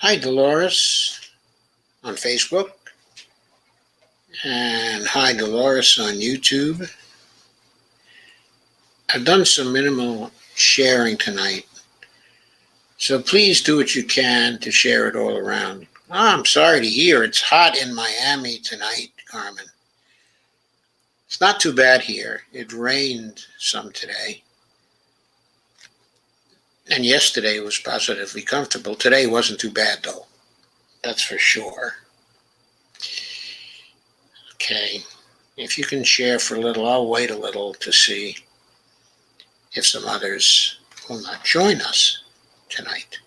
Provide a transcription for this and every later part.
Hi, Dolores on Facebook, and hi, Dolores on YouTube. I've done some minimal sharing tonight, so please do what you can to share it all around. I'm sorry to hear it's hot in Miami tonight, Carmen. It's not too bad here. It rained some today, and yesterday was positively comfortable. Today wasn't too bad, though. That's for sure. Okay, if you can share for a little, I'll wait a little to see if some others will not join us tonight.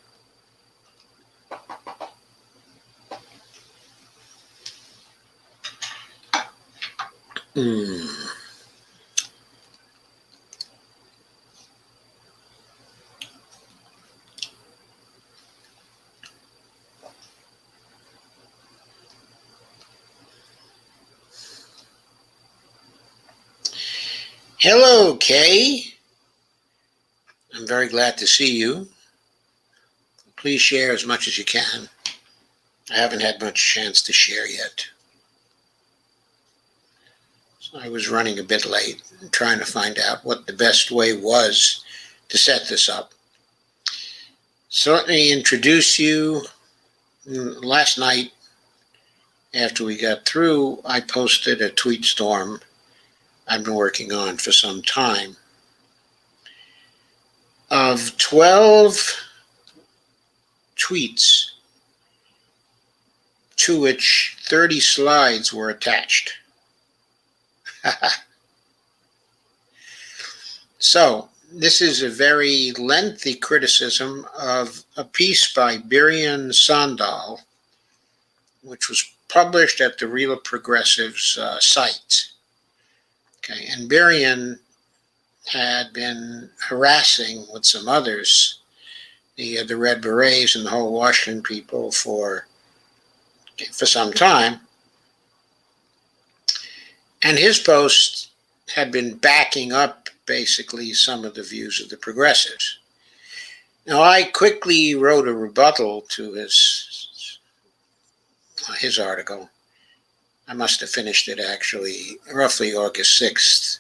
Hello, Kay. I'm very glad to see you. Please share as much as you can. I haven't had much chance to share yet. So I was running a bit late and trying to find out what the best way was to set this up. So let me introduce you. Last night, after we got through, I posted a tweet storm I've been working on for some time of 12 tweets to which 30 slides were attached. So this is a very lengthy criticism of a piece by Birion Sandal, which was published at the Real Progressives site. Okay, and Birion had been harassing with some others, the Red Berets and the whole Washington people for some time. And his post had been backing up basically some of the views of the progressives. Now, I quickly wrote a rebuttal to his article. I must have finished it actually roughly August 6th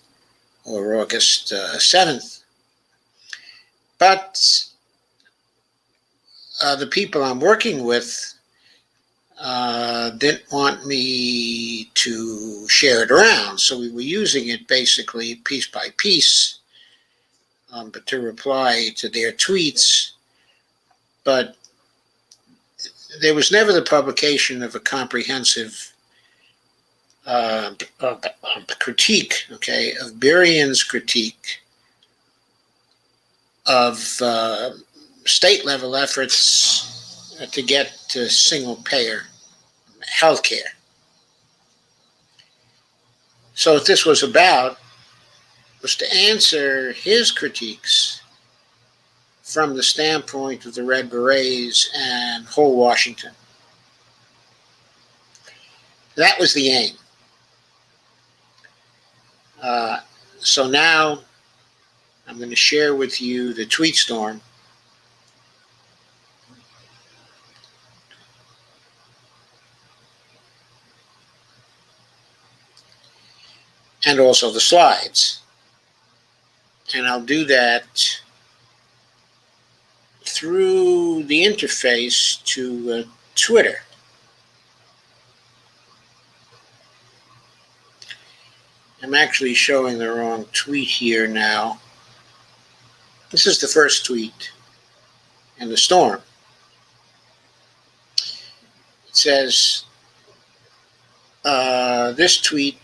or August 7th. But the people I'm working with didn't want me to share it around. So we were using it basically piece by piece, but to reply to their tweets. But there was never the publication of a comprehensive critique, okay, of Birion's critique of state-level efforts to get to single-payer healthcare. So what this was about was to answer his critiques from the standpoint of the Red Berets and whole Washington. That was the aim. So now I'm going to share with you the tweet storm. And also the slides. And I'll do that through the interface to Twitter. I'm actually showing the wrong tweet here now. This is the first tweet in the storm. It says, this tweet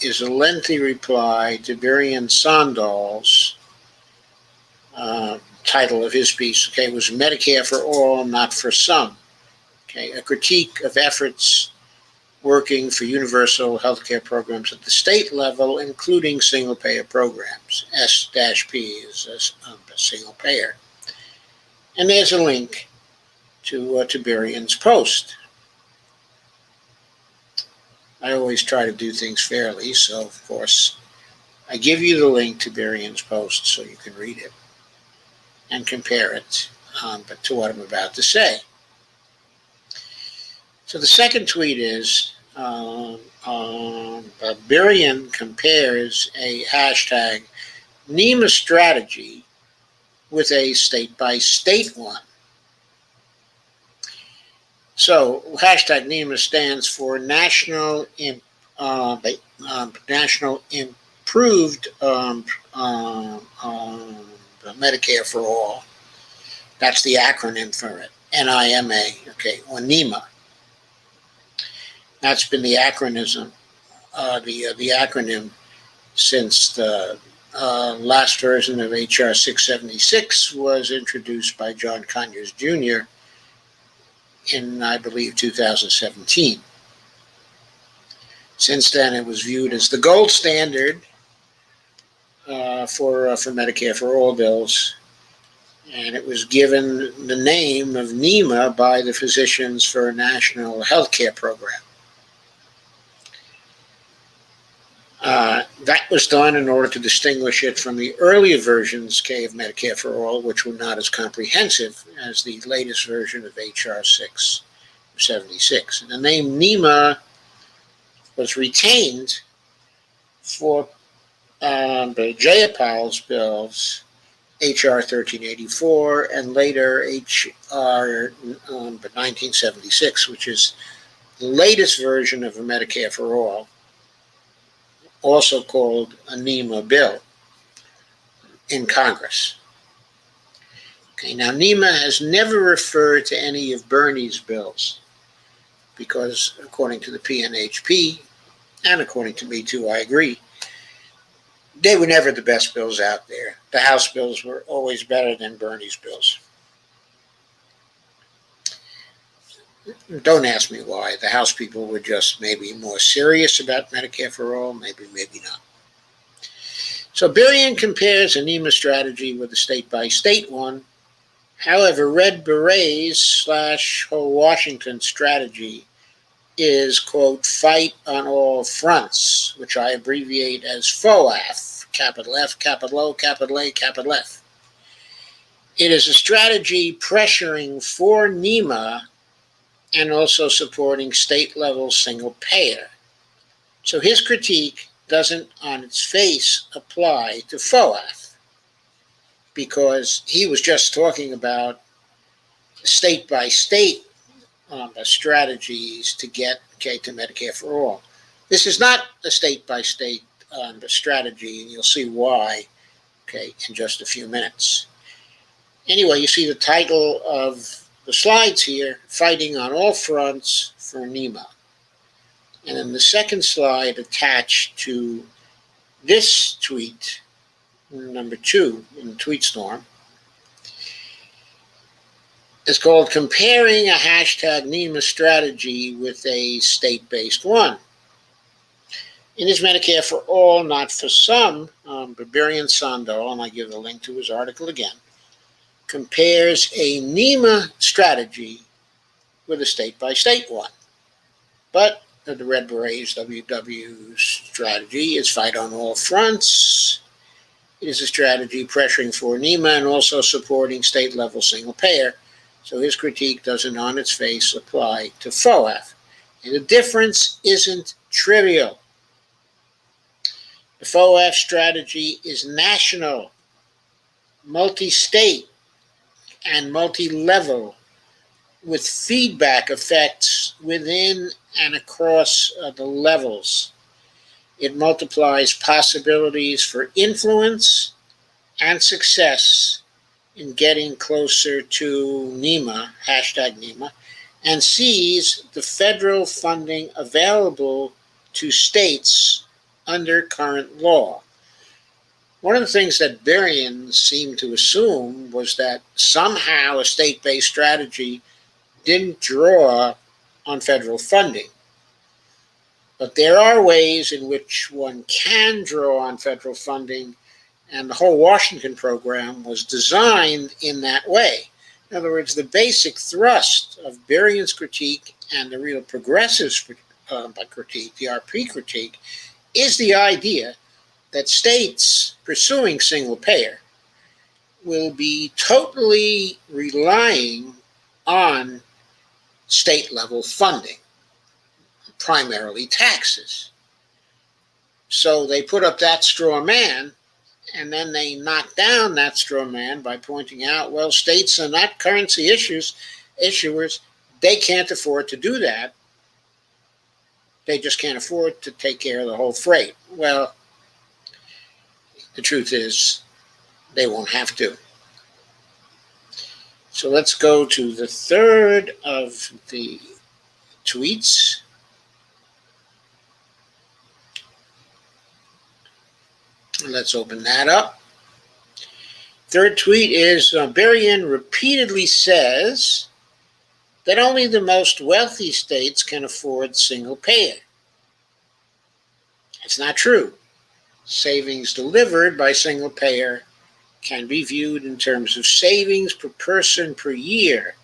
is a lengthy reply to Birion Sandal's title of his piece, okay, was Medicare for All, Not for Some. Okay, a critique of efforts working for universal healthcare programs at the state level, including single-payer programs. S-P is a single payer. And there's a link to Birion's post. I always try to do things fairly, so of course I give you the link to Birion's post so you can read it and compare it but to what I'm about to say. So the second tweet is Barian compares a hashtag NIMA strategy with a state-by-state one. So hashtag NIMA stands for National Improved Medicare for All. That's the acronym for it, NIMA, okay, or NIMA. That's been the acronym since the last version of HR 676 was introduced by John Conyers Jr. in, I believe, 2017. Since then, it was viewed as the gold standard for Medicare for All bills, and it was given the name of NIMA by the Physicians for a National Healthcare Program. That was done in order to distinguish it from the earlier versions of Medicare for All, which were not as comprehensive as the latest version of HR 676. And the name NIMA was retained for Jayapal's bills, HR 1384, and later HR 1976, which is the latest version of a Medicare for All, also called a NIMA bill in Congress. Okay, now NIMA has never referred to any of Bernie's bills because, according to the PNHP, and according to me too, I agree, they were never the best bills out there. The House bills were always better than Bernie's bills. Don't ask me why. The House people were just maybe more serious about Medicare for All, maybe not. So Barian compares a NIMA strategy with a state-by-state one. However, Red Berets / whole Washington strategy is, quote, fight on all fronts, which I abbreviate as FOAF, capital F, capital O, capital A, capital F. It is a strategy pressuring for NIMA and also supporting state-level single payer. So his critique doesn't on its face apply to FOAF because he was just talking about state-by-state strategies to get to Medicare for All. This is not a state-by-state strategy, and you'll see why in just a few minutes. Anyway, you see the title of the slides here, Fighting on All Fronts for NIMA. And then the second slide attached to this tweet, number 2 in the tweet storm, is called Comparing a hashtag NIMA strategy with a state-based one. In his Medicare for All, Not for Some, Barian Sandal, and I give the link to his article again, compares a NIMA strategy with a state-by-state one. But the Red Berets WW strategy is fight on all fronts. It is a strategy pressuring for NIMA and also supporting state-level single payer. So his critique doesn't on its face apply to FOAF. And the difference isn't trivial. The FOAF strategy is national, multi-state, and multi-level, with feedback effects within and across the levels. It multiplies possibilities for influence and success in getting closer to NIMA, hashtag NIMA, and sees the federal funding available to states under current law. One of the things that Barian seemed to assume was that somehow a state-based strategy didn't draw on federal funding. But there are ways in which one can draw on federal funding, and the whole Washington program was designed in that way. In other words, the basic thrust of Barian's critique and the real progressives critique, the RP critique, is the idea that states pursuing single payer will be totally relying on state-level funding. primarily taxes. So they put up that straw man, and then they knock down that straw man by pointing out, well, states are not currency issuers. They can't afford to do that. They just can't afford to take care of the whole freight. Well, the truth is, they won't have to. So let's go to the third of the tweets. Let's open that up. Third tweet is Berrien repeatedly says that only the most wealthy states can afford single payer. It's not true. Savings delivered by single payer can be viewed in terms of savings per person per year,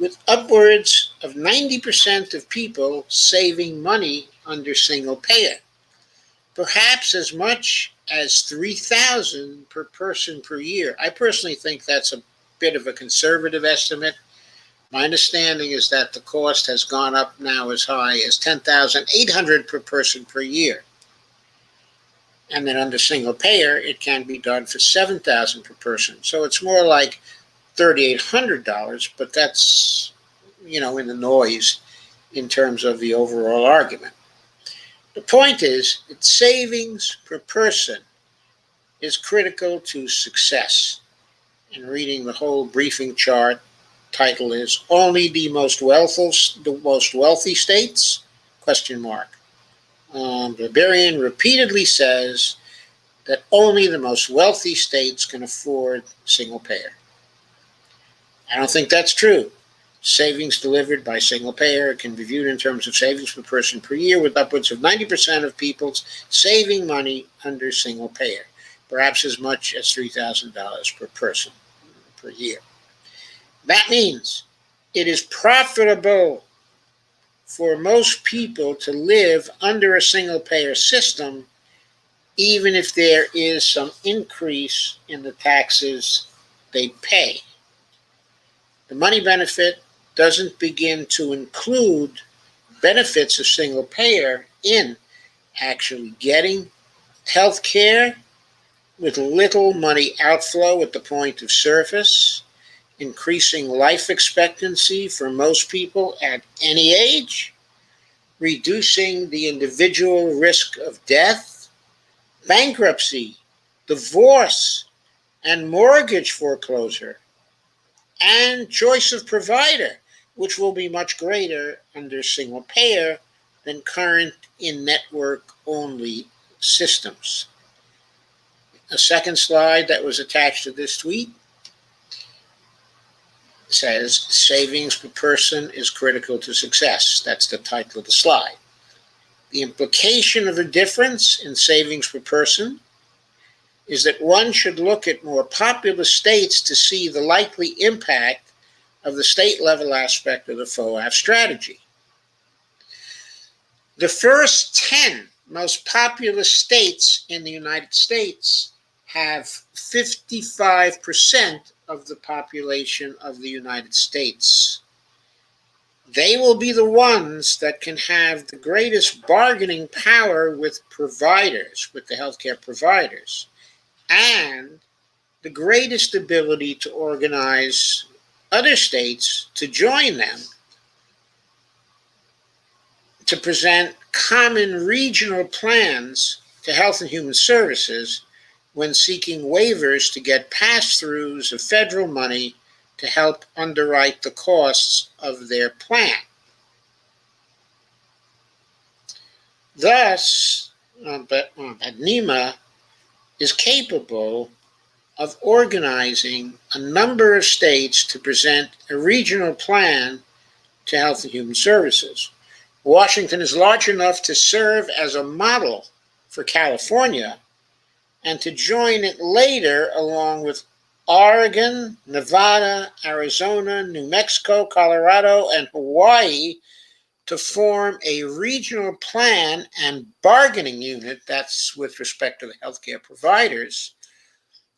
with upwards of 90% of people saving money under single payer, perhaps as much as $3,000 per person per year. I personally think that's a bit of a conservative estimate. My understanding is that the cost has gone up now as high as $10,800 per person per year. And then under single payer, it can be done for $7,000 per person. So it's more like $3,800, but that's, in the noise in terms of the overall argument. The point is that savings per person is critical to success. And reading the whole briefing chart, title is Only the Most Wealthy States? ? Berrien repeatedly says that only the most wealthy states can afford single payer. I don't think that's true. Savings delivered by single payer can be viewed in terms of savings per person per year, with upwards of 90% of people saving money under single payer, perhaps as much as $3,000 per person per year. That means it is profitable for most people to live under a single payer system, even if there is some increase in the taxes they pay. The money benefit doesn't begin to include benefits of single payer in actually getting health care with little money outflow at the point of service, increasing life expectancy for most people at any age, reducing the individual risk of death, bankruptcy, divorce, and mortgage foreclosure, and choice of provider, which will be much greater under single payer than current in-network only systems. A second slide that was attached to this tweet says savings per person is critical to success. That's the title of the slide. The implication of a difference in savings per person is that one should look at more populous states to see the likely impact of the state-level aspect of the FOAF strategy. The first 10 most populous states in the United States have 55% of the population of the United States. They will be the ones that can have the greatest bargaining power with providers, with the healthcare providers, and the greatest ability to organize other states to join them to present common regional plans to Health and Human Services when seeking waivers to get pass-throughs of federal money to help underwrite the costs of their plan. Thus, NIMA is capable of organizing a number of states to present a regional plan to Health and Human Services. Washington is large enough to serve as a model for California and to join it later along with Oregon, Nevada, Arizona, New Mexico, Colorado, and Hawaii to form a regional plan and bargaining unit, that's with respect to the healthcare providers,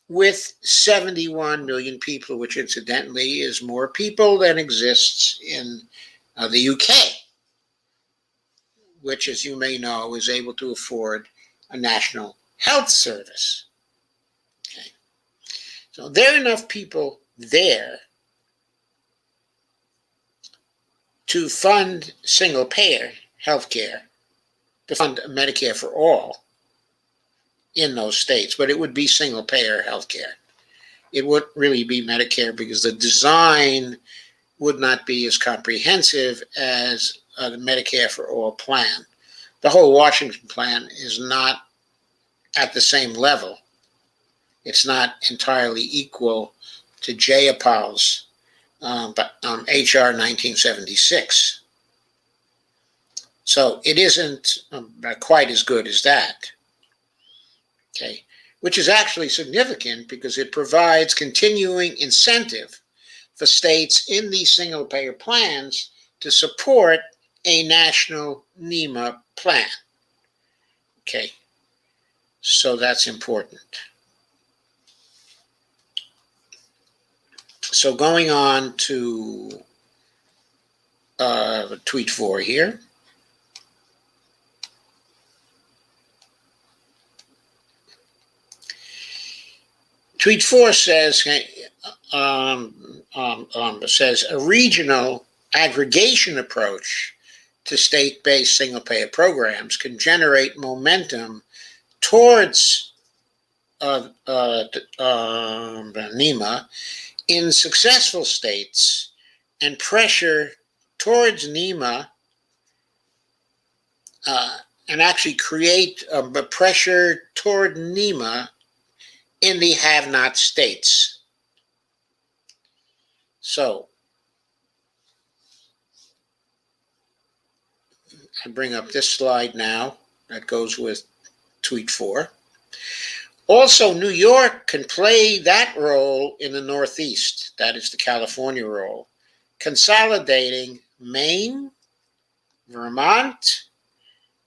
with 71 million people, which incidentally is more people than exists in the UK. which, as you may know, is able to afford a national health service. Okay. So there are enough people there to fund single-payer health care, to fund Medicare for all in those states, but it would be single-payer health care. It wouldn't really be Medicare because the design would not be as comprehensive as the Medicare for all plan. The whole Washington plan is not at the same level. It's not entirely equal to Jayapal's HR 1976. So it isn't quite as good as that. Okay, which is actually significant because it provides continuing incentive for states in these single-payer plans to support a national NIMA plan. Okay, so that's important. So going on to tweet 4 here. Tweet 4 says, says a regional aggregation approach to state-based single-payer programs can generate momentum towards NIMA in successful states and pressure towards NIMA and actually create a pressure toward NIMA in the have-not states. So I bring up this slide now that goes with tweet 4. Also, New York can play that role in the Northeast. That is the California role, consolidating Maine, Vermont,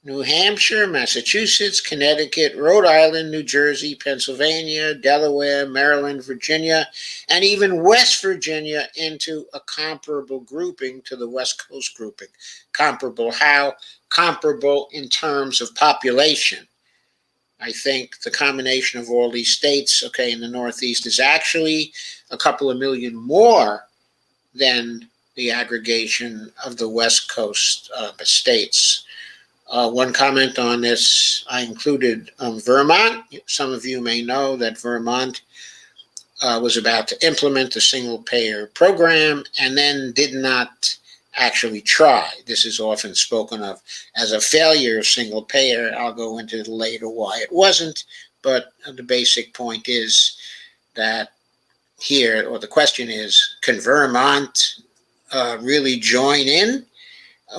New Hampshire, Massachusetts, Connecticut, Rhode Island, New Jersey, Pennsylvania, Delaware, Maryland, Virginia, and even West Virginia into a comparable grouping to the West Coast grouping. Comparable how? Comparable in terms of population. I think the combination of all these states, okay, in the Northeast is actually a couple of million more than the aggregation of the West Coast states. One comment on this, I included Vermont. Some of you may know that Vermont was about to implement the single-payer program and then did not actually try. This is often spoken of as a failure of single-payer. I'll go into later why it wasn't, but the basic point is that here, or the question is, can Vermont really join in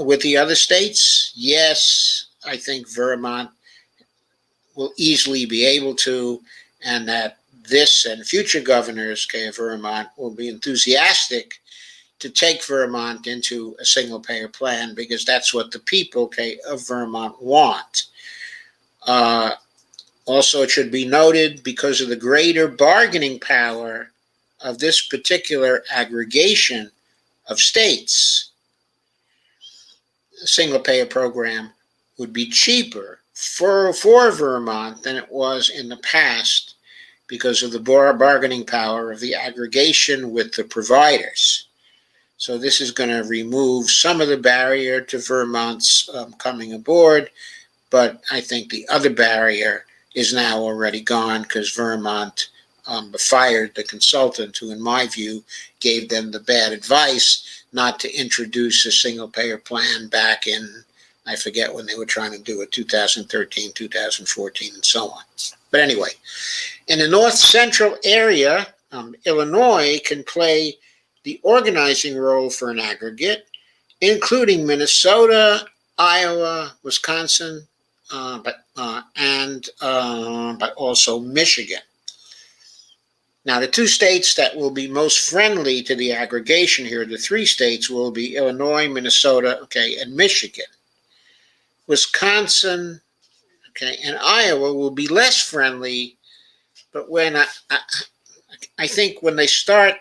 with the other states? Yes, I think Vermont will easily be able to, and that this and future governors of Vermont will be enthusiastic to take Vermont into a single-payer plan because that's what the people of Vermont want. Also, it should be noted, because of the greater bargaining power of this particular aggregation of states, a single-payer program would be cheaper for Vermont than it was in the past because of the bargaining power of the aggregation with the providers. So this is going to remove some of the barrier to Vermont's coming aboard, but I think the other barrier is now already gone because Vermont fired the consultant who, in my view, gave them the bad advice not to introduce a single-payer plan back in, I forget when they were trying to do it, 2013, 2014, and so on. But anyway, in the north central area, Illinois can play the organizing role for an aggregate, including Minnesota, Iowa, Wisconsin, but also Michigan. Now, the two states that will be most friendly to the aggregation here, the three states, will be Illinois, Minnesota, and Michigan. Wisconsin, and Iowa will be less friendly, but when I think when they start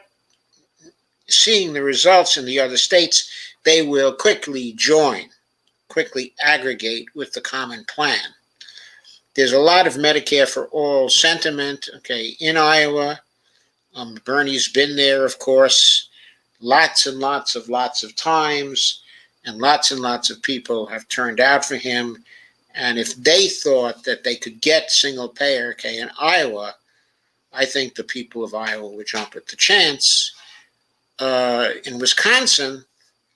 seeing the results in the other states, they will quickly join. quickly aggregate with the common plan. There's a lot of Medicare for all sentiment, okay, in Iowa. Bernie's been there, of course, lots and lots of times, and lots of people have turned out for him. And if they thought that they could get single payer, okay, in Iowa, I think the people of Iowa would jump at the chance. In Wisconsin,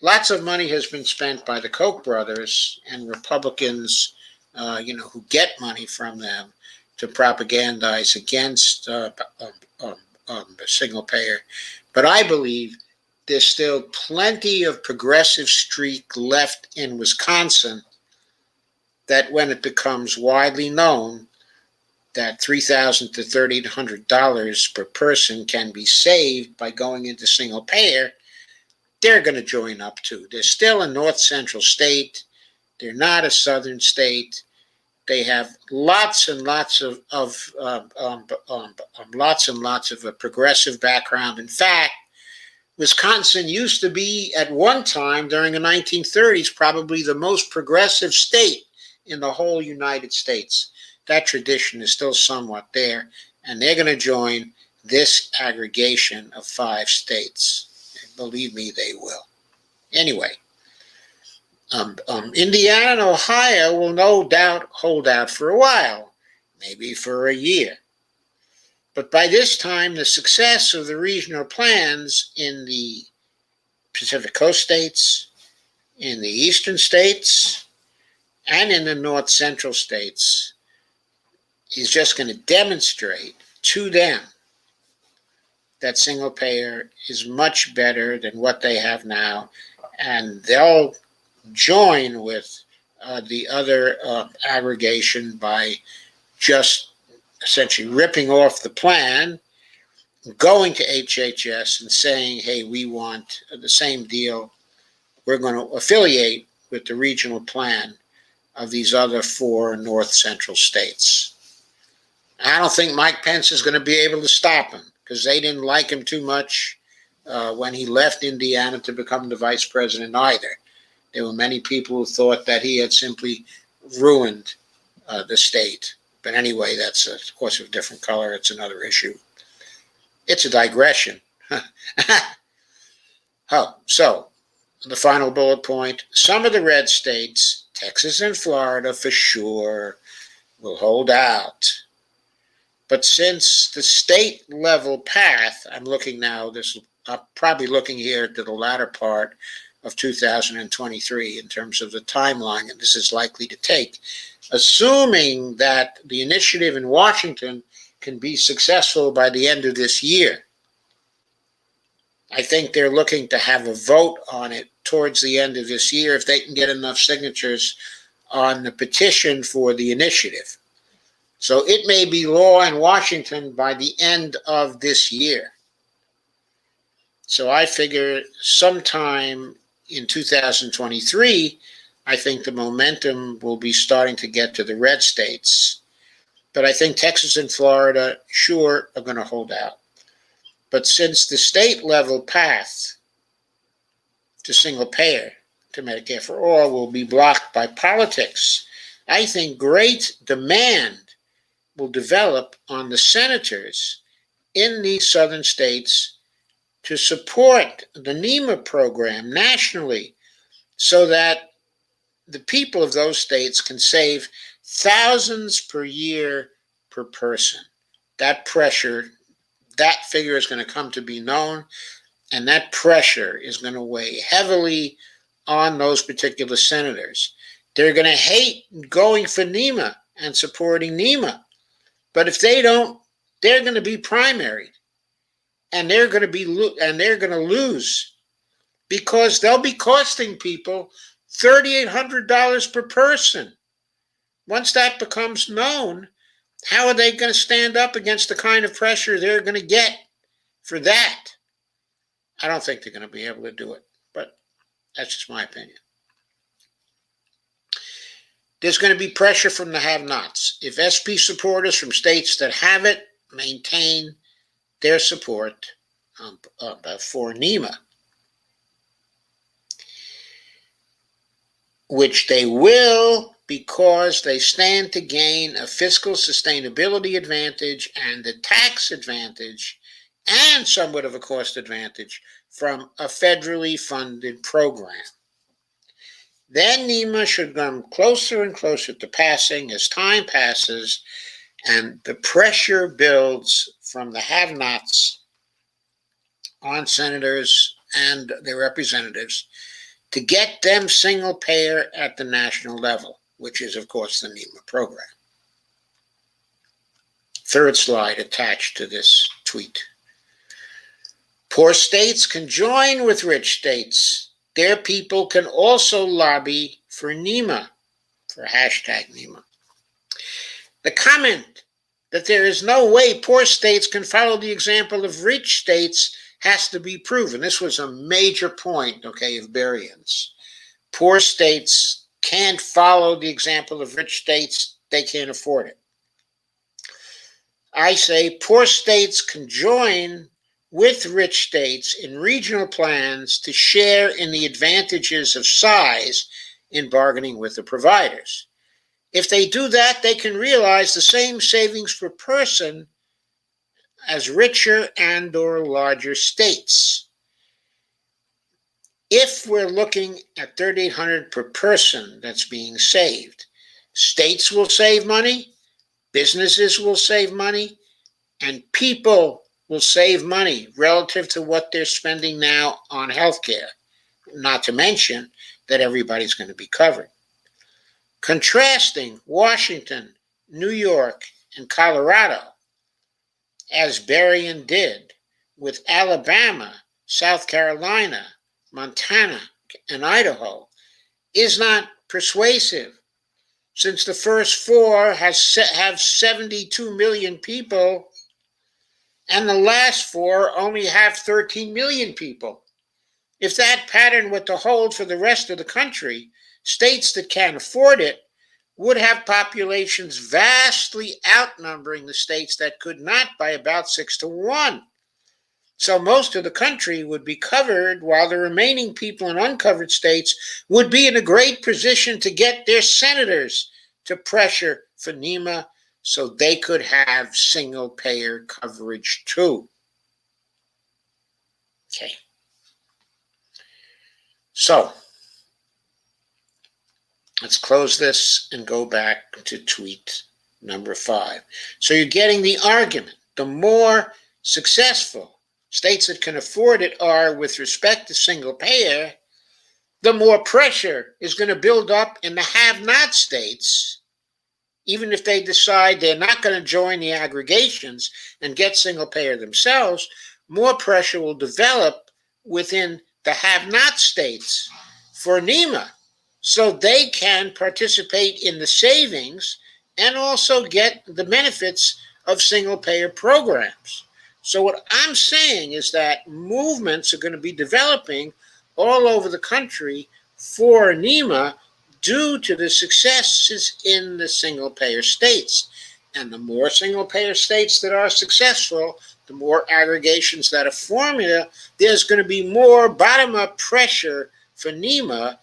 lots of money has been spent by the Koch brothers and Republicans, who get money from them to propagandize against the single payer. But I believe there's still plenty of progressive streak left in Wisconsin that when it becomes widely known that $3,000 to $3,800 per person can be saved by going into single payer, they're going to join up too. They're still a north central state. They're not a southern state. They have lots and lots of a progressive background. In fact, Wisconsin used to be at one time during the 1930s probably the most progressive state in the whole United States. That tradition is still somewhat there, and they're going to join this aggregation of 5 states. And believe me, they will. Anyway, Indiana and Ohio will no doubt hold out for a while, maybe for a year. But by this time, the success of the regional plans in the Pacific Coast states, in the eastern states, and in the north central states is just going to demonstrate to them that single payer is much better than what they have now, and they'll join with the other aggregation by just essentially ripping off the plan, going to HHS and saying, hey, we want the same deal. We're going to affiliate with the regional plan of these other 4 north central states. I don't think Mike Pence is going to be able to stop him because they didn't like him too much when he left Indiana to become the vice president either. There were many people who thought that he had simply ruined the state. But anyway, that's of course of a different color. It's another issue. It's a digression. So the final bullet point, some of the red states, Texas and Florida for sure, will hold out. But since the state level path, I'm probably looking here to the latter part of 2023 in terms of the timeline that this is likely to take, assuming that the initiative in Washington can be successful by the end of this year. I think they're looking to have a vote on it towards the end of this year if they can get enough signatures on the petition for the initiative. So it may be law in Washington by the end of this year. So I figure sometime in 2023, I think the momentum will be starting to get to the red states. But I think Texas and Florida, sure, are going to hold out. But since the state level path to single payer, to Medicare for all, will be blocked by politics, I think great demand will develop on the senators in these southern states to support the NIMA program nationally so that the people of those states can save thousands per year per person. That pressure, that figure is going to come to be known, and that pressure is going to weigh heavily on those particular senators. They're going to hate going for NIMA and supporting NIMA. But if they don't, they're going to be primaried, and they're going to lose because they'll be costing people $3,800 per person. Once that becomes known, how are they going to stand up against the kind of pressure they're going to get for that? I don't think they're going to be able to do it, but that's just my opinion. There's going to be pressure from the have-nots. If SP supporters from states that have it maintain their support for NIMA, which they will because they stand to gain a fiscal sustainability advantage and a tax advantage and somewhat of a cost advantage from a federally funded program. Then NIMA should come closer and closer to passing as time passes and the pressure builds from the have-nots on senators and their representatives to get them single payer at the national level, which is, of course, the NIMA program. Third slide attached to this tweet. Poor states can join with rich states. Their people can also lobby for NIMA, for hashtag NIMA. The comment that there is no way poor states can follow the example of rich states has to be proven. This was a major point, okay, of Berrien's. Poor states can't follow the example of rich states. They can't afford it. I say poor states can join with rich states in regional plans to share in the advantages of size in bargaining with the providers. If they do that, they can realize the same savings per person as richer and or larger states. If we're looking at $3,800 per person that's being saved, states will save money, businesses will save money, and people will save money relative to what they're spending now on healthcare, not to mention that everybody's going to be covered. Contrasting Washington, New York, and Colorado, as Berrien did, with Alabama, South Carolina, Montana, and Idaho, is not persuasive, since the first four have 72 million people, and the last four only have 13 million people. If that pattern were to hold for the rest of the country, states that can't afford it would have populations vastly outnumbering the states that could not by about 6-1. So most of the country would be covered, while the remaining people in uncovered states would be in a great position to get their senators to pressure for NIMA so they could have single-payer coverage too. Okay. So, let's close this and go back to tweet number 5. So you're getting the argument. The more successful states that can afford it are with respect to single-payer, the more pressure is going to build up in the have-not states. Even if they decide they're not going to join the aggregations and get single payer themselves, more pressure will develop within the have-not states for NIMA so they can participate in the savings and also get the benefits of single payer programs. So what I'm saying is that movements are going to be developing all over the country for NIMA due to the successes in the single-payer states. And the more single-payer states that are successful, the more aggregations that are formula, there's going to be more bottom-up pressure for NIMA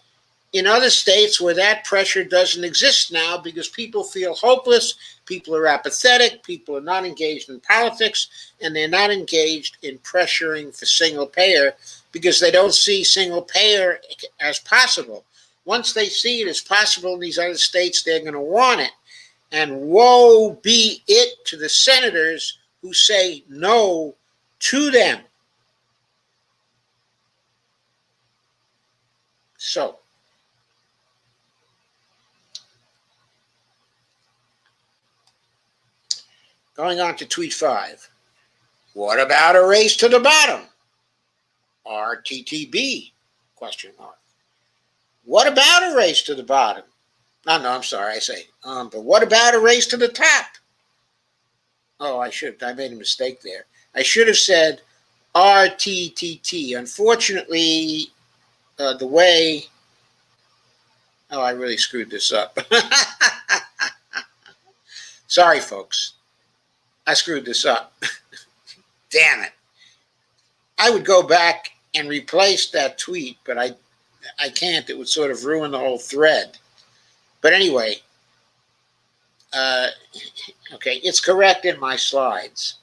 in other states where that pressure doesn't exist now because people feel hopeless, people are apathetic, people are not engaged in politics, and they're not engaged in pressuring for single-payer because they don't see single-payer as possible. Once they see it as possible in these other states, they're going to want it. And woe be it to the senators who say no to them. So, going on to tweet 5. What about a race to the bottom? RTTB? Question mark. What about a race to the bottom? No, I'm sorry, I say. But what about a race to the top? Oh, I made a mistake there. I should have said RTTT. Unfortunately, the way, I really screwed this up. Sorry, folks. I screwed this up. Damn it. I would go back and replace that tweet, but I I can't. It would sort of ruin the whole thread. But anyway, okay, it's correct in my slides.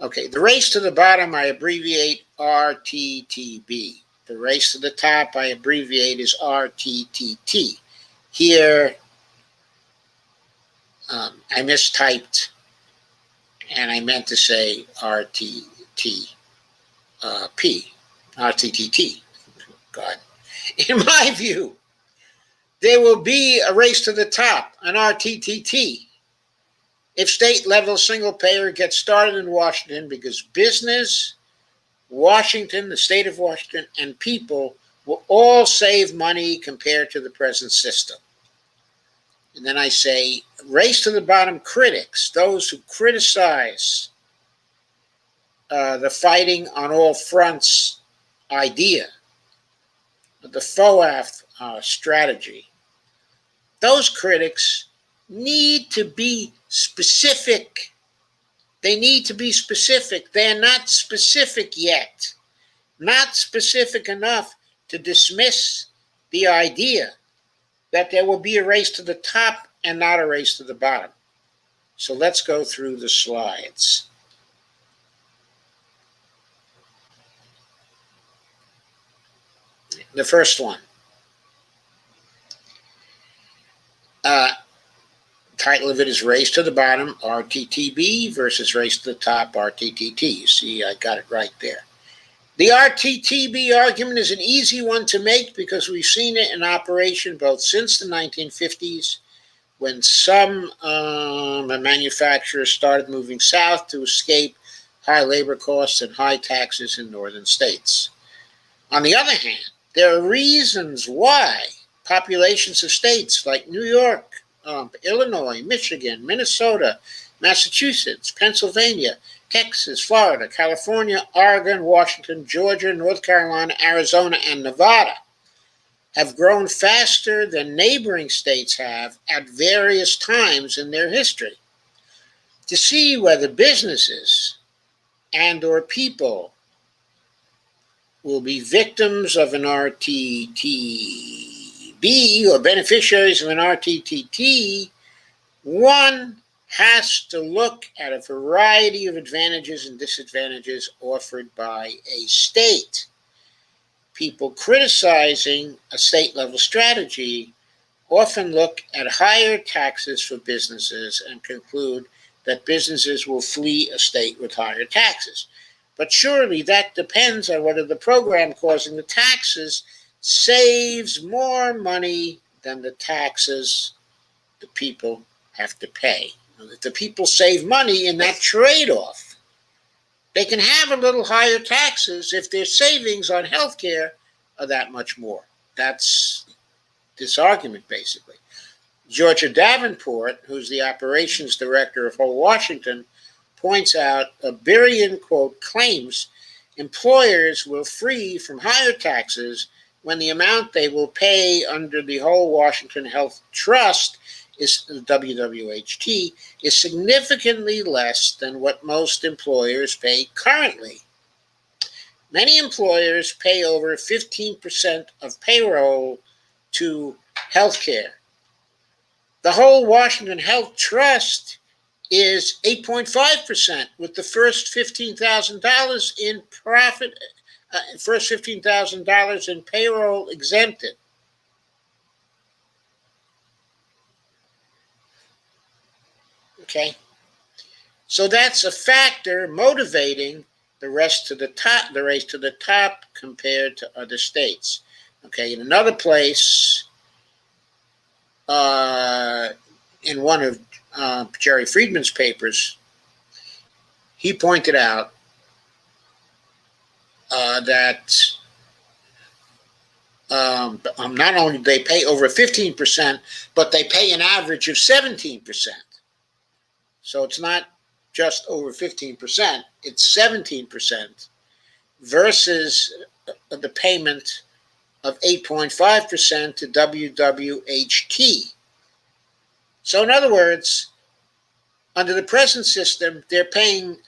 Okay, the race to the bottom, I abbreviate RTTB. The race to the top, I abbreviate as RTTT. Here, I mistyped, and I meant to say RTTP. RTTT. God. In my view, there will be a race to the top, an RTTT, if state-level single-payer gets started in Washington, because business, Washington, the state of Washington, and people will all save money compared to the present system. And then I say, race to the bottom critics, those who criticize the fighting on all fronts idea, the FOAF strategy. Those critics need to be specific. They need to be specific. They're not specific yet. Not specific enough to dismiss the idea that there will be a race to the top and not a race to the bottom. So let's go through the slides. The first one. Title of it is Race to the Bottom, RTTB versus Race to the Top, RTTT. You see, I got it right there. The RTTB argument is an easy one to make because we've seen it in operation both since the 1950s, when some manufacturers started moving south to escape high labor costs and high taxes in northern states. On the other hand, there are reasons why populations of states like New York, Illinois, Michigan, Minnesota, Massachusetts, Pennsylvania, Texas, Florida, California, Oregon, Washington, Georgia, North Carolina, Arizona, and Nevada have grown faster than neighboring states have at various times in their history. To see whether businesses and or people will be victims of an RTTB or beneficiaries of an RTTT, one has to look at a variety of advantages and disadvantages offered by a state. People criticizing a state-level strategy often look at higher taxes for businesses and conclude that businesses will flee a state with higher taxes. But surely that depends on whether the program causing the taxes saves more money than the taxes the people have to pay. If the people save money in that trade-off, they can have a little higher taxes if their savings on health care are that much more. That's this argument, basically. Georgia Davenport, who's the operations director of Whole Washington, points out Birian, quote, claims employers will free from higher taxes when the amount they will pay under the Whole Washington Health Trust is WWHT is significantly less than what most employers pay currently. Many employers pay over 15% of payroll to healthcare. The Whole Washington Health Trust is 8.5%, with the first $15,000 in profit, first $15,000 in payroll exempted. Okay, so that's a factor motivating the race to the top compared to other states. Okay, in another place, in one of Jerry Friedman's papers, he pointed out that not only do they pay over 15%, but they pay an average of 17%. So it's not just over 15%, it's 17% versus the payment of 8.5% to WWHT. So in other words, under the present system, they're paying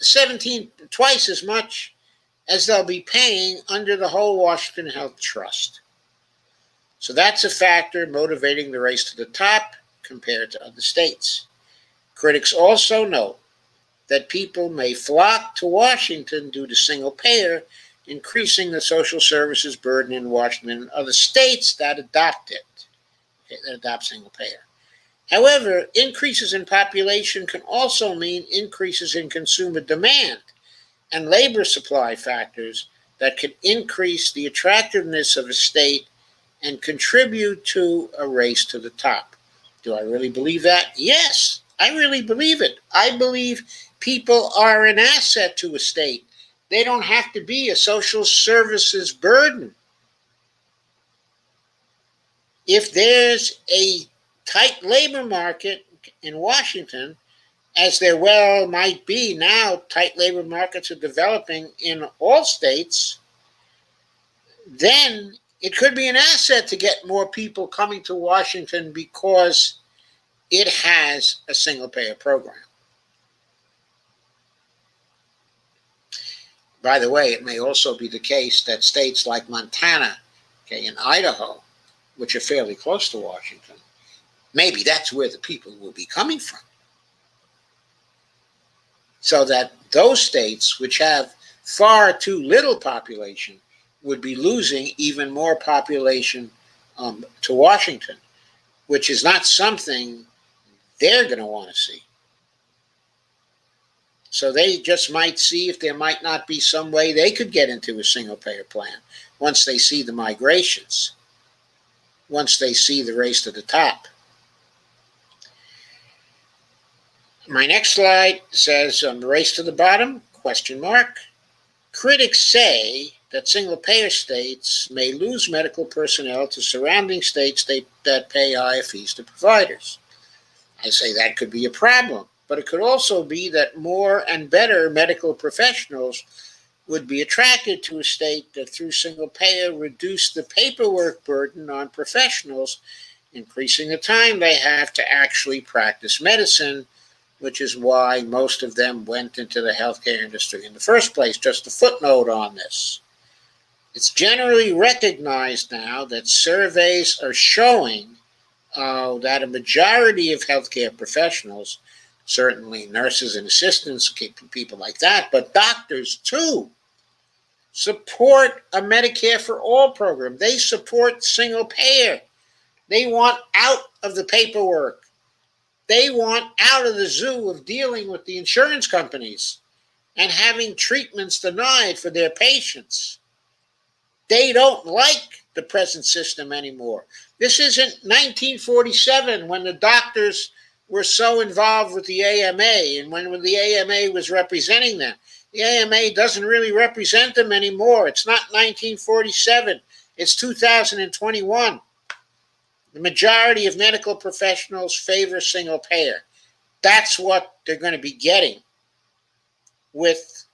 twice as much as they'll be paying under the Whole Washington Health Trust. So that's a factor motivating the race to the top compared to other states. Critics also note that people may flock to Washington due to single payer, increasing the social services burden in Washington and other states that adopt it, that adopt single payer. However, increases in population can also mean increases in consumer demand and labor supply factors that can increase the attractiveness of a state and contribute to a race to the top. Do I really believe that? Yes, I really believe it. I believe people are an asset to a state. They don't have to be a social services burden. If there's a tight labor market in Washington, as there well might be now, tight labor markets are developing in all states, then it could be an asset to get more people coming to Washington because it has a single payer program. By the way, it may also be the case that states like Montana, okay, and Idaho, which are fairly close to Washington, maybe that's where the people will be coming from. So that those states which have far too little population would be losing even more population to Washington, which is not something they're going to want to see. So they just might see if there might not be some way they could get into a single payer plan once they see the migrations, once they see the race to the top. My next slide says the race to the bottom, question mark. Critics say that single payer states may lose medical personnel to surrounding states that pay higher fees to providers. I say that could be a problem, but it could also be that more and better medical professionals would be attracted to a state that through single payer reduced the paperwork burden on professionals, increasing the time they have to actually practice medicine, which is why most of them went into the healthcare industry in the first place. Just a footnote on this. It's generally recognized now that surveys are showing that a majority of healthcare professionals, certainly nurses and assistants, people like that, but doctors too, support a Medicare for All program. They support single payer. They want out of the paperwork. They want out of the zoo of dealing with the insurance companies and having treatments denied for their patients. They don't like the present system anymore. This isn't 1947 when the doctors were so involved with the AMA and when the AMA was representing them. The AMA doesn't really represent them anymore. It's not 1947. It's 2021. The majority of medical professionals favor single payer. That's what they're going to be getting with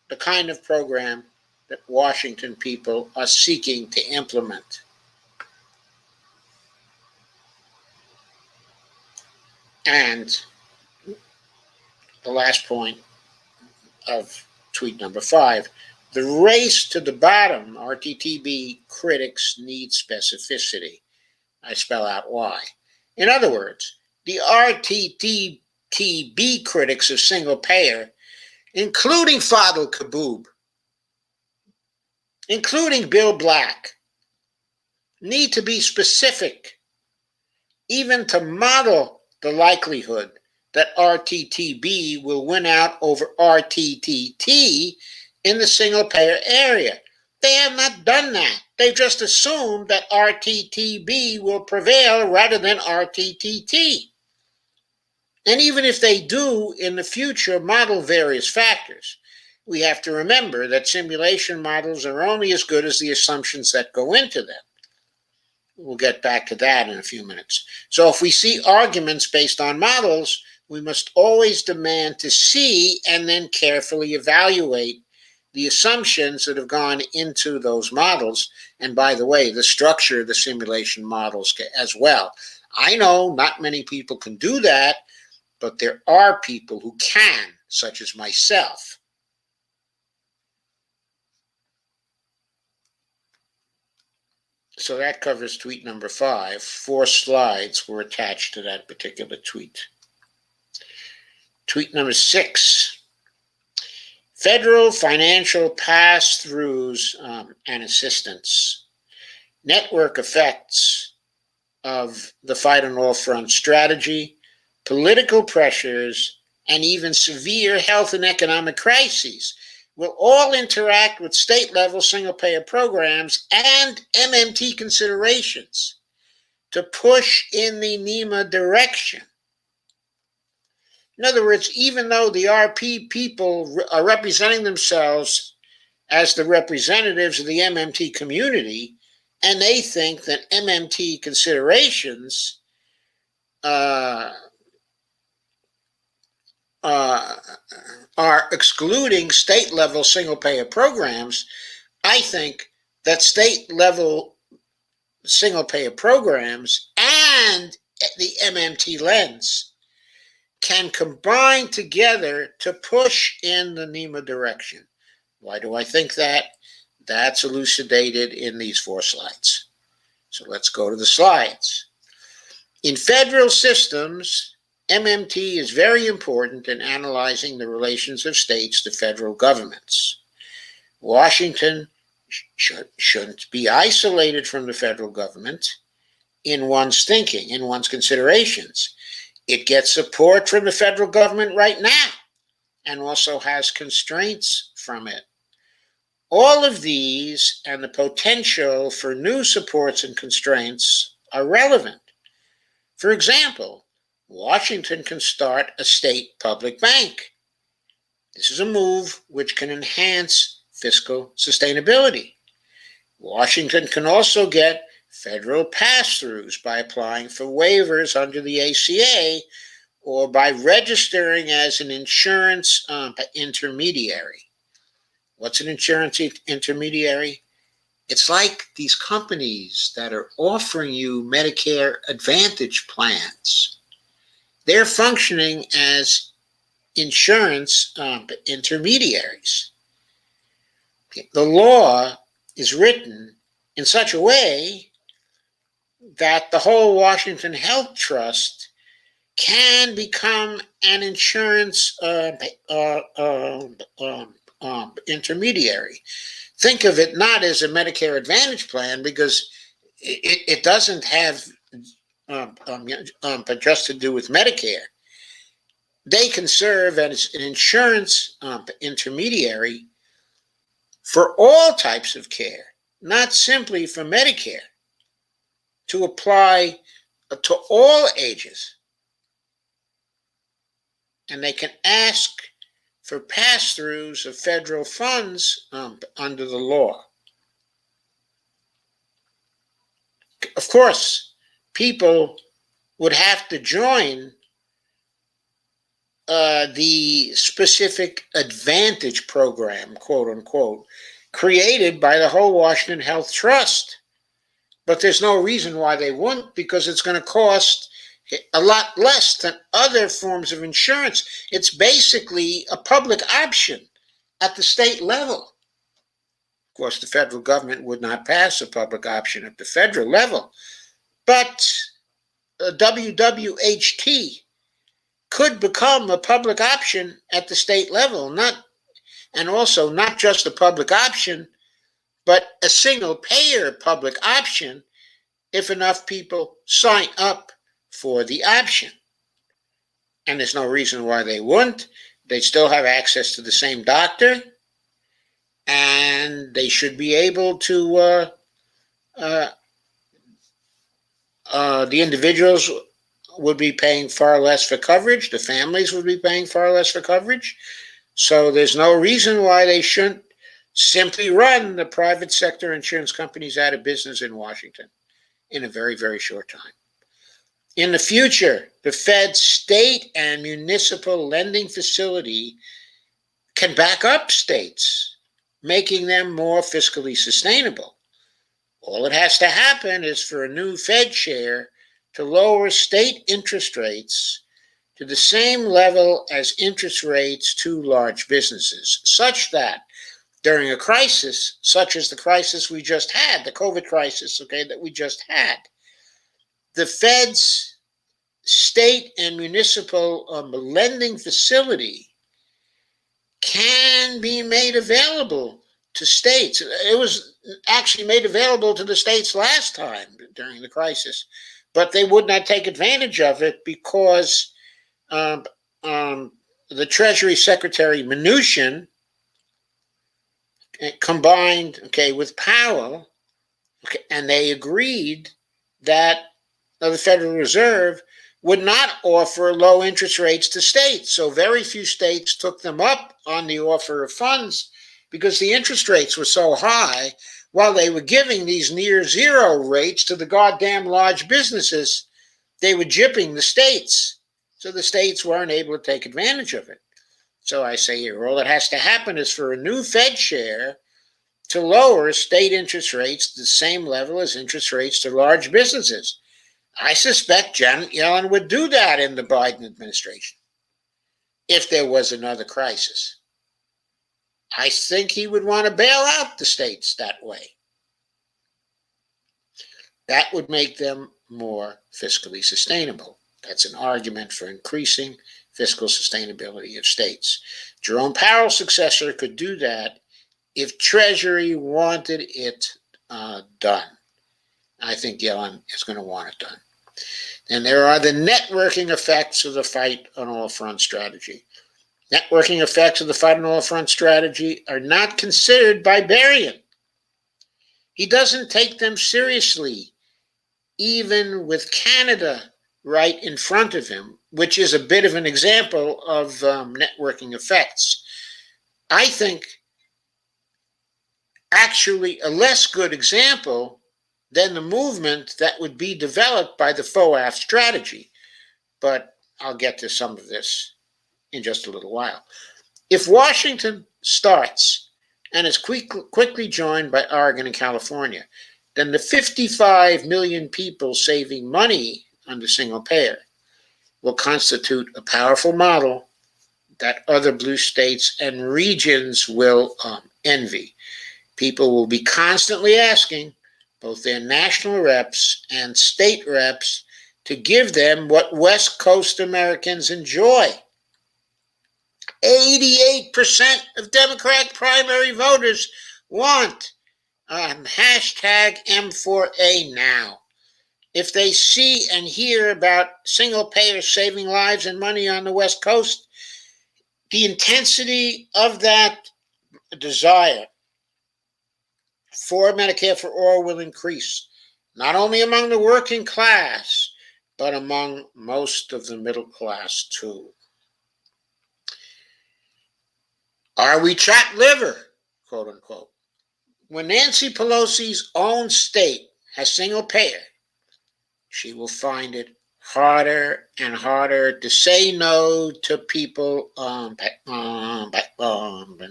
the kind of program that Washington people are seeking to implement. And the last point of tweet number 5, the race to the bottom, RTTB critics need specificity. I spell out why. In other words, the RTTB critics of single payer, including Fadl Kaboub, including Bill Black, need to be specific, even to model the likelihood that RTTB will win out over RTTT in the single payer area. They have not done that. They've just assumed that RTTB will prevail rather than RTTT. And even if they do in the future model various factors, we have to remember that simulation models are only as good as the assumptions that go into them. We'll get back to that in a few minutes. So if we see arguments based on models, we must always demand to see and then carefully evaluate the assumptions that have gone into those models. And by the way, the structure of the simulation models as well. I know not many people can do that, but there are people who can, such as myself. So that covers tweet number 5. 4 slides were attached to that particular tweet. Tweet number 6. Federal financial pass-throughs and assistance. Network effects of the fight on all fronts strategy, political pressures, and even severe health and economic crises will all interact with state-level single-payer programs and MMT considerations to push in the NIMA direction. In other words, even though the RP people are representing themselves as the representatives of the MMT community, and they think that MMT considerations are excluding state-level single-payer programs, I think that state-level single-payer programs and the MMT lens can combine together to push in the NIMA direction. Why do I think that? That's elucidated in these 4 slides. So let's go to the slides. In federal systems, MMT is very important in analyzing the relations of states to federal governments. Washington shouldn't be isolated from the federal government in one's thinking, in one's considerations. It gets support from the federal government right now and also has constraints from it. All of these and the potential for new supports and constraints are relevant. For example, Washington can start a state public bank. This is a move which can enhance fiscal sustainability. Washington can also get federal pass-throughs by applying for waivers under the ACA or by registering as an insurance intermediary. What's an insurance intermediary? It's like these companies that are offering you Medicare Advantage plans. They're functioning as insurance intermediaries. The law is written in such a way that the whole Washington Health Trust can become an insurance intermediary. Think of it not as a Medicare Advantage plan because it doesn't have just to do with Medicare. They can serve as an insurance intermediary for all types of care, not simply for Medicare, to apply to all ages. And they can ask for pass-throughs of federal funds under the law. Of course, people would have to join the specific advantage program, quote unquote, created by the whole Washington Health Trust. But there's no reason why they wouldn't, because it's going to cost a lot less than other forms of insurance. It's basically a public option at the state level. Of course, the federal government would not pass a public option at the federal level, but WWHT could become a public option at the state level, and also not just a public option, but a single-payer public option if enough people sign up for the option. And there's no reason why they wouldn't. They still have access to the same doctor, and they should be able to, the individuals would be paying far less for coverage. The families would be paying far less for coverage. So there's no reason why they shouldn't simply run the private sector insurance companies out of business in Washington in a very, very short time. In the future, the Fed state and municipal lending facility can back up states, making them more fiscally sustainable. All that has to happen is for a new Fed chair to lower state interest rates to the same level as interest rates to large businesses, such that during a crisis, such as the crisis we just had, the COVID crisis, okay, that we just had. The Fed's state and municipal lending facility can be made available to states. It was actually made available to the states last time during the crisis, but they would not take advantage of it because the Treasury Secretary Mnuchin combined, okay, with Powell, okay, and they agreed that the Federal Reserve would not offer low interest rates to states. So very few states took them up on the offer of funds because the interest rates were so high, while they were giving these near zero rates to the goddamn large businesses. They were gypping the states. So the states weren't able to take advantage of it. So I say here, all that has to happen is for a new Fed chair to lower state interest rates to the same level as interest rates to large businesses. I suspect Janet Yellen would do that in the Biden administration if there was another crisis. I think he would want to bail out the states that way. That would make them more fiscally sustainable. That's an argument for increasing fiscal sustainability of states. Jerome Powell's successor could do that if Treasury wanted it done. I think Yellen is going to want it done. And there are the networking effects of the fight on all front strategy. Networking effects of the fight on all front strategy are not considered by Berrien. He doesn't take them seriously, even with Canada right in front of him, which is a bit of an example of networking effects. I think actually a less good example than the movement that would be developed by the FOAF strategy. But I'll get to some of this in just a little while. If Washington starts and is quickly joined by Oregon and California, then the 55 million people saving money under single payer will constitute a powerful model that other blue states and regions will envy. People will be constantly asking both their national reps and state reps to give them what West Coast Americans enjoy. 88% of Democratic primary voters want hashtag M4A now. If they see and hear about single payers saving lives and money on the West Coast, the intensity of that desire for Medicare for all will increase, not only among the working class, but among most of the middle class too. Are we chapped liver, quote unquote? When Nancy Pelosi's own state has single payer, she will find it harder and harder to say no to people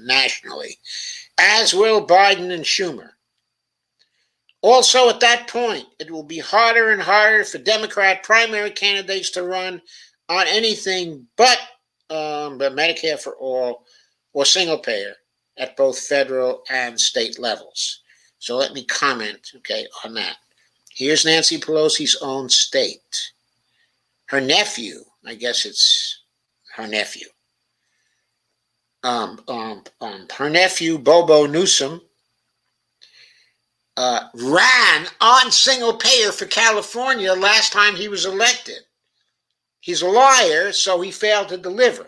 nationally, as will Biden and Schumer. Also, at that point, it will be harder and harder for Democrat primary candidates to run on anything but Medicare for all or single payer at both federal and state levels. So let me comment, okay, on that. Here's Nancy Pelosi's own state. Her nephew, I guess it's her nephew. Her nephew, Bobo Newsom, ran on single payer for California last time he was elected. He's a liar, so he failed to deliver.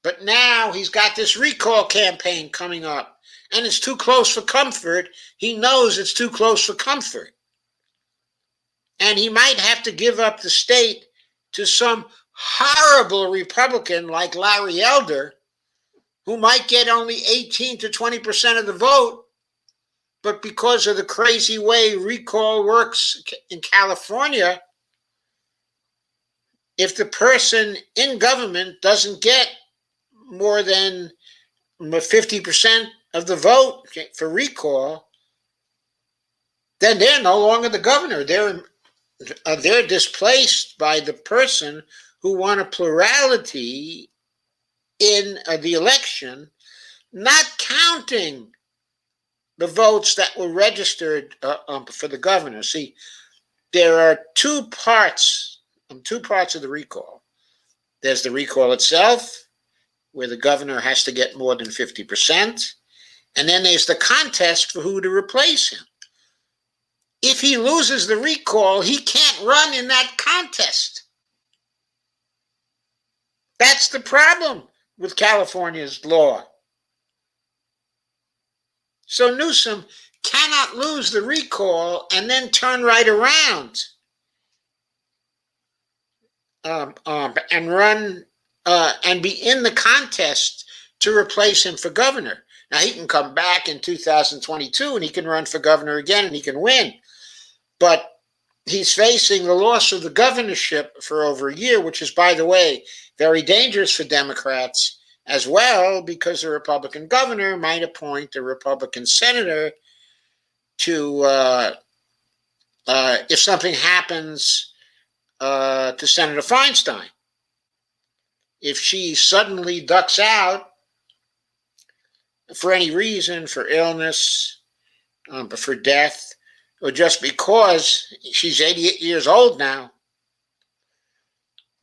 But now he's got this recall campaign coming up, and it's too close for comfort. He knows it's too close for comfort. And he might have to give up the state to some horrible Republican like Larry Elder, who might get only 18 to 20% of the vote, but because of the crazy way recall works in California, if the person in government doesn't get more than 50% of the vote for recall, then they're no longer the governor. They're displaced by the person who won a plurality in the election not counting the votes that were registered for the governor. See, there are two parts of the recall. There's the recall itself, where the governor has to get more than 50%, and then there's the contest for who to replace him. If he loses the recall, he can't run in that contest. That's the problem with California's law. So Newsom cannot lose the recall and then turn right around and run and be in the contest to replace him for governor. Now, he can come back in 2022 and he can run for governor again and he can win. But he's facing the loss of the governorship for over a year, which is, by the way, very dangerous for Democrats as well, because a Republican governor might appoint a Republican senator to, if something happens to Senator Feinstein. If she suddenly ducks out for any reason, for illness, for death, or just because she's 88 years old now,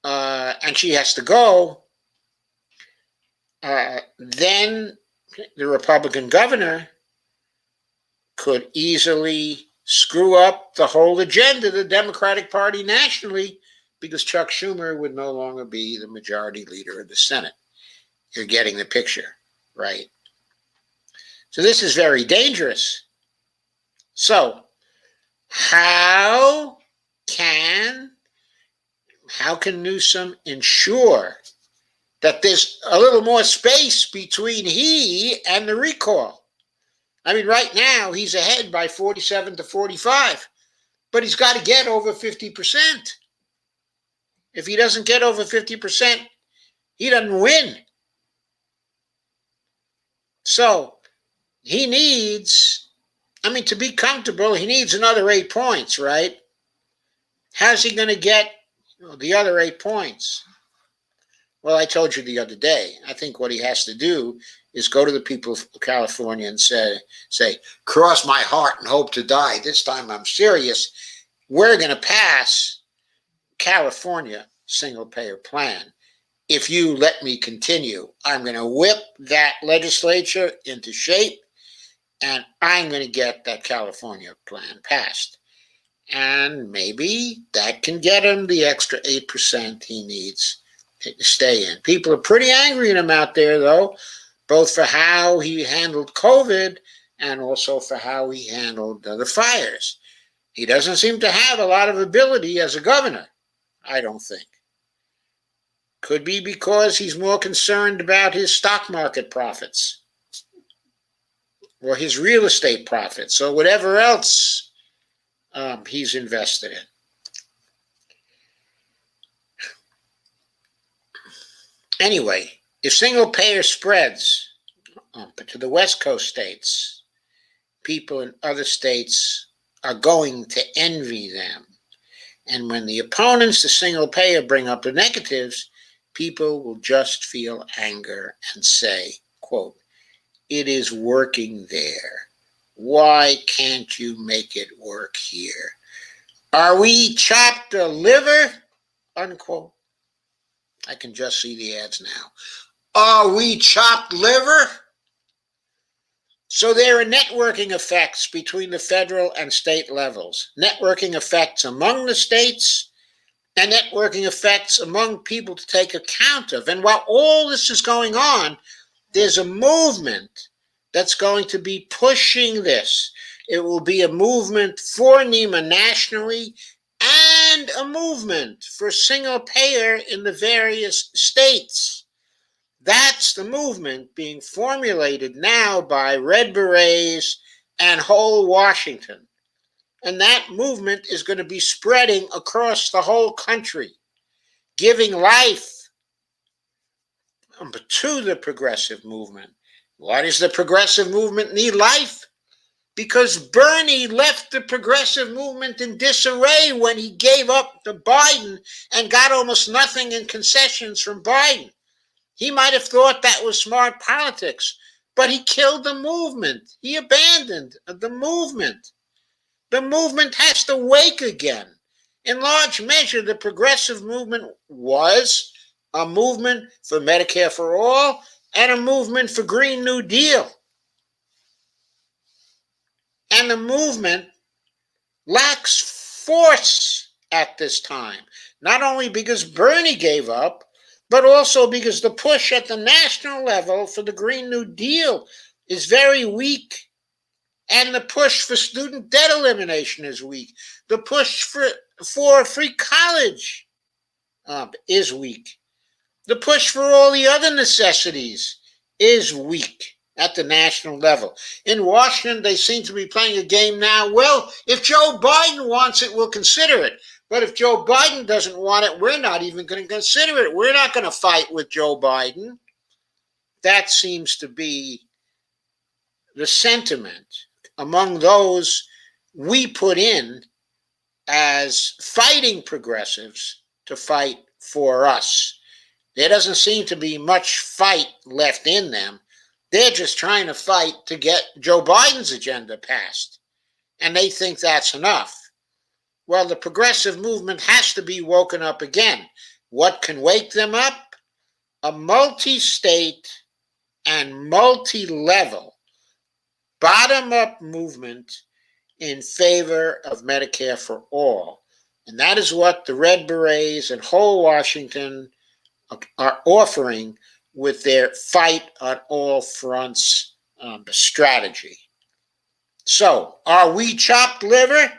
and she has to go, then the Republican governor could easily screw up the whole agenda of the Democratic Party nationally, because Chuck Schumer would no longer be the majority leader of the Senate. You're getting the picture, right? So this is very dangerous. So how can Newsom ensure that there's a little more space between he and the recall? I mean, right now he's ahead by 47 to 45, but he's got to get over 50%. If he doesn't get over 50%, he doesn't win. So he needs, to be comfortable, he needs another 8 points, right? How's he going to get the other 8 points? Well, I told you the other day, I think what he has to do is go to the people of California and say, cross my heart and hope to die. This time I'm serious. We're going to pass California single-payer plan. If you let me continue, I'm going to whip that legislature into shape, and I'm going to get that California plan passed. And maybe that can get him the extra 8% he needs to stay in. People are pretty angry at him out there, though, both for how he handled COVID and also for how he handled the fires. He doesn't seem to have a lot of ability as a governor, I don't think. Could be because he's more concerned about his stock market profits or his real estate profits or whatever else he's invested in. Anyway, if single payer spreads to the West Coast states, people in other states are going to envy them. And when the opponents to single payer bring up the negatives, people will just feel anger and say, quote, it is working there. Why can't you make it work here? Are we chopped the liver? Unquote. I can just see the ads now. Are we chopped liver? So there are networking effects between the federal and state levels. Networking effects among the states and networking effects among people to take account of. And while all this is going on, there's a movement that's going to be pushing this. It will be a movement for NIMA nationally and a movement for single payer in the various states. That's the movement being formulated now by Red Berets and whole Washington. And that movement is going to be spreading across the whole country, giving life to the progressive movement. Why does the progressive movement need life? Because Bernie left the progressive movement in disarray when he gave up to Biden and got almost nothing in concessions from Biden. He might have thought that was smart politics, but he killed the movement. He abandoned the movement. The movement has to wake again. In large measure, the progressive movement was a movement for Medicare for all and a movement for Green New Deal. And the movement lacks force at this time, not only because Bernie gave up, but also because the push at the national level for the Green New Deal is very weak. And the push for student debt elimination is weak. The push for free college is weak. The push for all the other necessities is weak at the national level. In Washington, they seem to be playing a game now. Well, if Joe Biden wants it, we'll consider it. But if Joe Biden doesn't want it, we're not even going to consider it. We're not going to fight with Joe Biden. That seems to be the sentiment among those we put in as fighting progressives to fight for us. There doesn't seem to be much fight left in them. They're just trying to fight to get Joe Biden's agenda passed. And they think that's enough. Well, the progressive movement has to be woken up again. What can wake them up? A multi-state and multi-level bottom-up movement in favor of Medicare for all. And that is what the Red Berets and whole Washington are offering with their fight on all fronts strategy. So, are we chopped liver?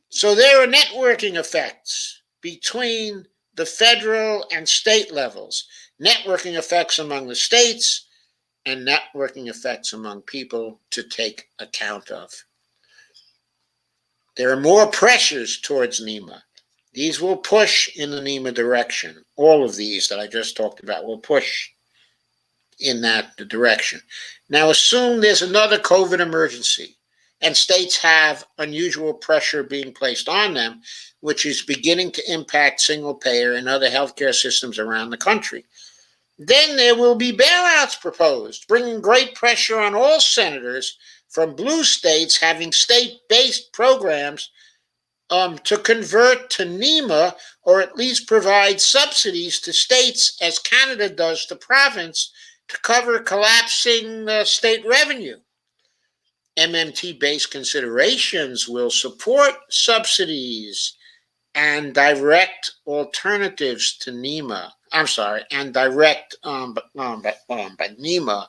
So there are networking effects between the federal and state levels, networking effects among the states, and networking effects among people to take account of. There are more pressures towards NIMA. These will push in the NIMA direction. All of these that I just talked about will push in that direction. Now assume there's another COVID emergency and states have unusual pressure being placed on them, which is beginning to impact single payer and other healthcare systems around the country. Then there will be bailouts proposed, bringing great pressure on all senators from blue states having state-based programs to convert to NIMA, or at least provide subsidies to states as Canada does to province to cover collapsing state revenue. MMT-based considerations will support subsidies and direct alternatives to NIMA. And direct NIMA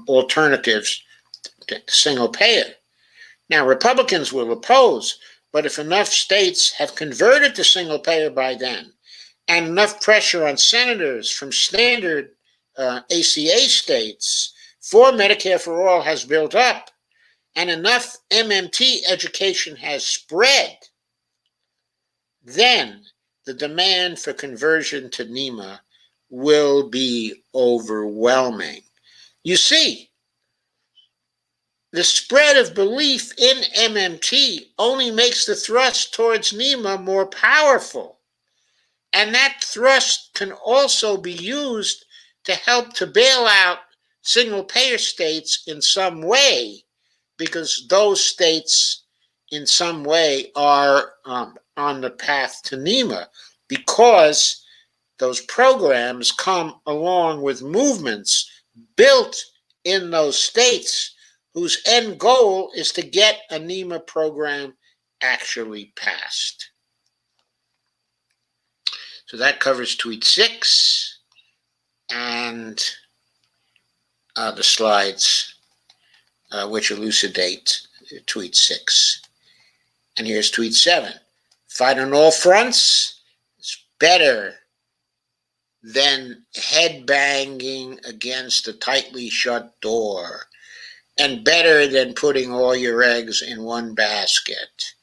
alternatives to single payer. Now, Republicans will oppose, but if enough states have converted to single payer by then, and enough pressure on senators from standard ACA states for Medicare for all has built up, and enough MMT education has spread, then the demand for conversion to NIMA will be overwhelming. You see, the spread of belief in MMT only makes the thrust towards NIMA more powerful. And that thrust can also be used to help to bail out single-payer states in some way, because those states in some way are on the path to NIMA, because those programs come along with movements built in those states whose end goal is to get a NIMA program actually passed. So that covers tweet 6 and the slides which elucidate tweet 6. And here's tweet 7. Fight on all fronts is better than headbanging against a tightly shut door, and better than putting all your eggs in one basket.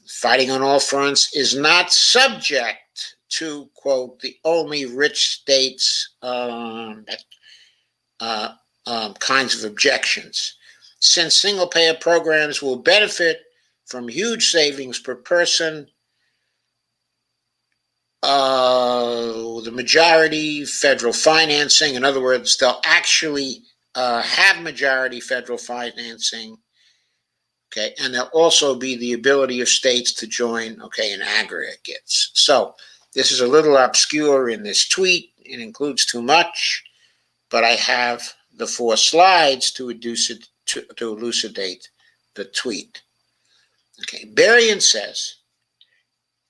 Fighting on all fronts is not subject to, quote, the only rich states kinds of objections, since single-payer programs will benefit from huge savings per person. The majority federal financing, in other words, they'll actually have majority federal financing. Okay, and there'll also be the ability of states to join, okay, in aggregates. So this is a little obscure in this tweet. It includes too much, but I have the 4 slides to elucidate the tweet. Okay, Berrien says,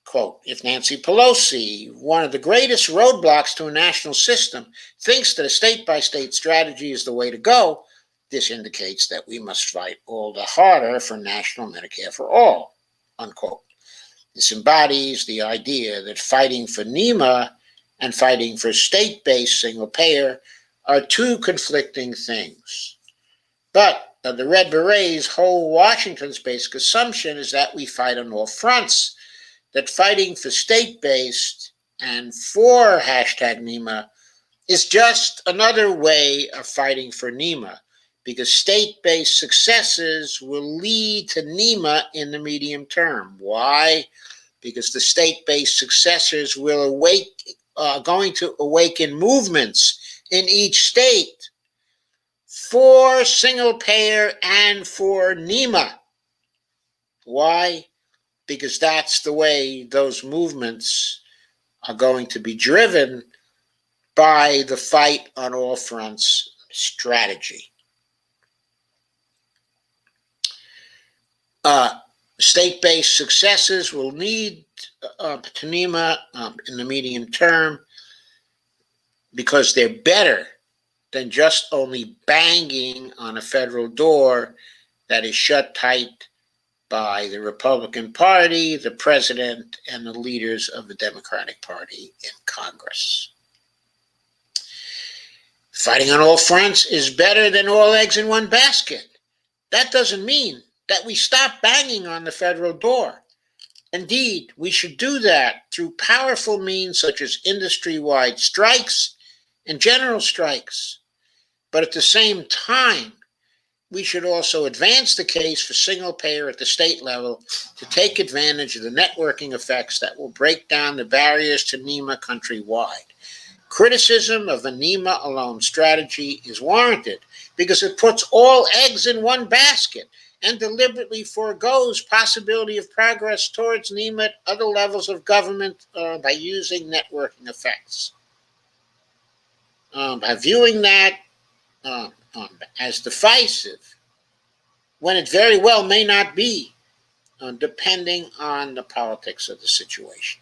quote, if Nancy Pelosi, one of the greatest roadblocks to a national system, thinks that a state-by-state strategy is the way to go, this indicates that we must fight all the harder for national Medicare for all, unquote. This embodies the idea that fighting for NIMA and fighting for state-based single payer are 2 conflicting things. But the Red Berets' whole Washington's basic assumption is that we fight on all fronts, that fighting for state-based and for hashtag NIMA is just another way of fighting for NIMA, because state-based successes will lead to NIMA in the medium term. Why? Because the state-based successors will going to awaken movements in each state for single payer and for NIMA. Why? Because that's the way those movements are going to be driven by the fight on all fronts strategy. State-based successes will lead to NIMA in the medium term because they're better than just only banging on a federal door that is shut tight by the Republican Party, the president, and the leaders of the Democratic Party in Congress. Fighting on all fronts is better than all eggs in one basket. That doesn't mean that we stop banging on the federal door. Indeed, we should do that through powerful means such as industry-wide strikes and general strikes. But at the same time, we should also advance the case for single payer at the state level to take advantage of the networking effects that will break down the barriers to NIMA countrywide. Criticism of a NIMA alone strategy is warranted because it puts all eggs in one basket and deliberately forgoes possibility of progress towards NIMA at other levels of government by using networking effects. By viewing that as divisive, when it very well may not be, depending on the politics of the situation.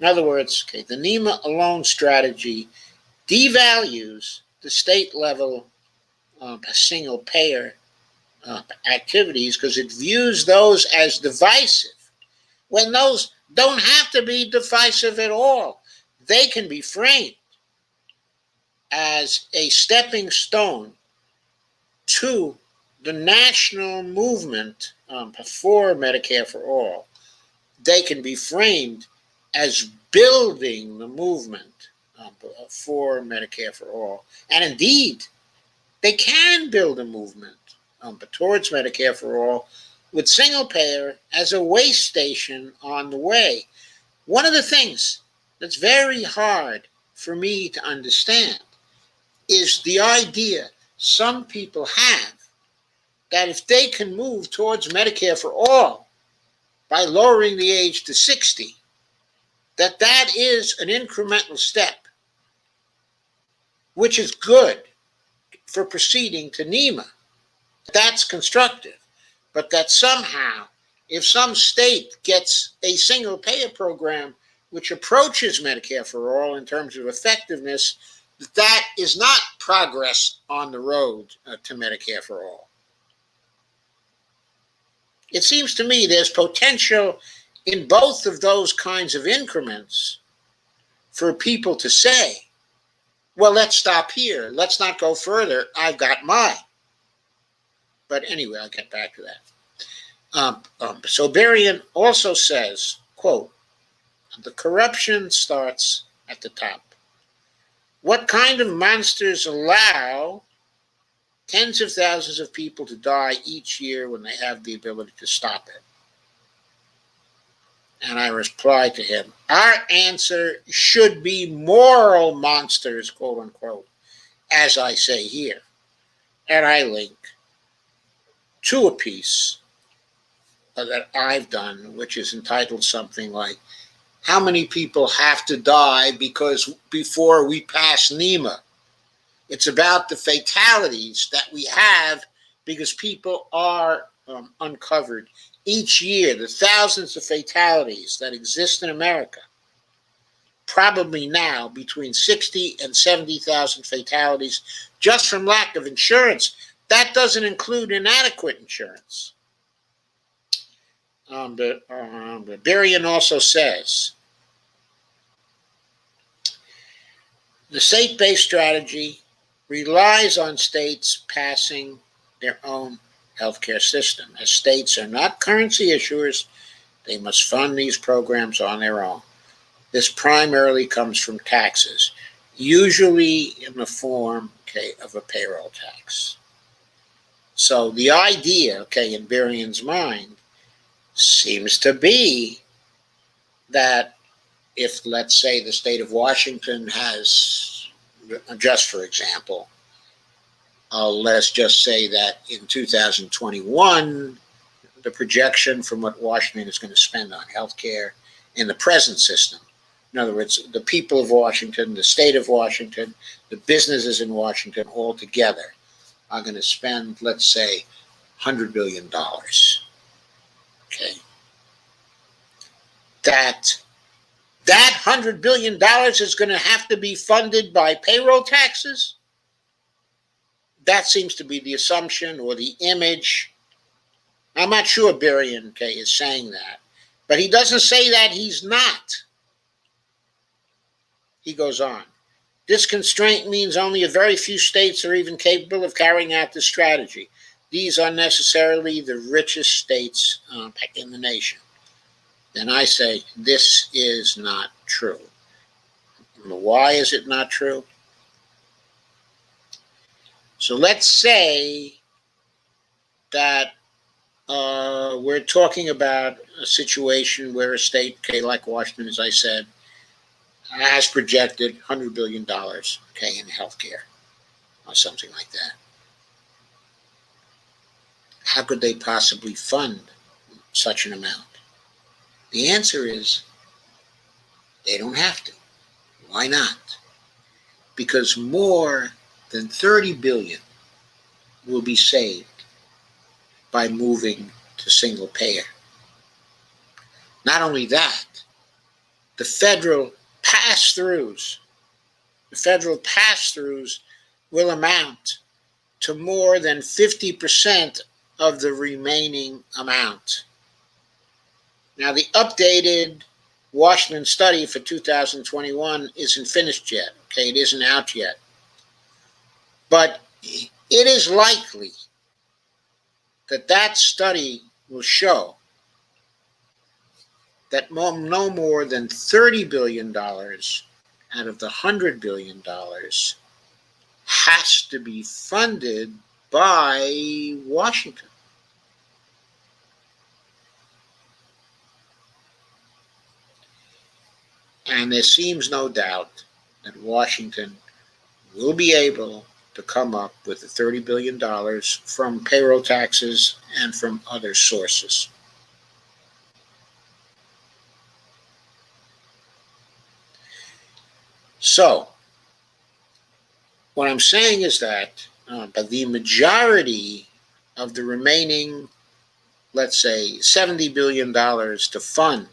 In other words, the NIMA alone strategy devalues the state level single payer activities because it views those as divisive, when those don't have to be divisive at all. They can be framed as a stepping stone to the national movement for Medicare for all. They can be framed as building the movement for Medicare for all. And indeed, they can build a movement towards Medicare for all with single payer as a way station on the way. One of the things that's very hard for me to understand is the idea some people have that if they can move towards Medicare for all by lowering the age to 60, that is an incremental step, which is good for proceeding to NIMA. That's constructive. But that somehow, if some state gets a single payer program which approaches Medicare for all in terms of effectiveness, that is not progress on the road to Medicare for all. It seems to me there's potential in both of those kinds of increments for people to say, well, let's stop here. Let's not go further. I've got mine. But anyway, I'll get back to that. So Berrien also says, quote, the corruption starts at the top. What kind of monsters allow tens of thousands of people to die each year when they have the ability to stop it? And I replied to him, our answer should be moral monsters, quote unquote, as I say here. And I link to a piece that I've done, which is entitled something like, how many people have to die before we pass NIMA? It's about the fatalities that we have because people are uncovered. Each year, the thousands of fatalities that exist in America, probably now between 60 and 70,000 fatalities just from lack of insurance. That doesn't include inadequate insurance. Berian also says, the state-based strategy relies on states passing their own healthcare system. As states are not currency issuers, they must fund these programs on their own. This primarily comes from taxes, usually in the form, of a payroll tax. So the idea, in Berian's mind, seems to be that if, let's say, the state of Washington has, just for example, let's just say that in 2021, the projection from what Washington is going to spend on healthcare in the present system, in other words, the people of Washington, the state of Washington, the businesses in Washington all together are going to spend, let's say, $100 billion. Okay. That $100 billion is going to have to be funded by payroll taxes. That seems to be the assumption or the image. I'm not sure Berian is saying that, but he doesn't say that he's not. He goes on. This constraint means only a very few states are even capable of carrying out this strategy. These are necessarily the richest states in the nation. Then I say, this is not true. Why is it not true? So let's say that we're talking about a situation where a state, like Washington, as I said, has projected $100 billion, in healthcare, or something like that. How could they possibly fund such an amount? The answer is they don't have to. Why not? Because more than 30 billion will be saved by moving to single payer. Not only that, the federal pass-throughs will amount to more than 50% of the remaining amount. Now, the updated Washington study for 2021 isn't finished yet. It isn't out yet. But it is likely that study will show that no more than $30 billion out of the $100 billion has to be funded by Washington. And there seems no doubt that Washington will be able to come up with the $30 billion from payroll taxes and from other sources. So, what I'm saying is that the majority of the remaining, let's say, $70 billion to fund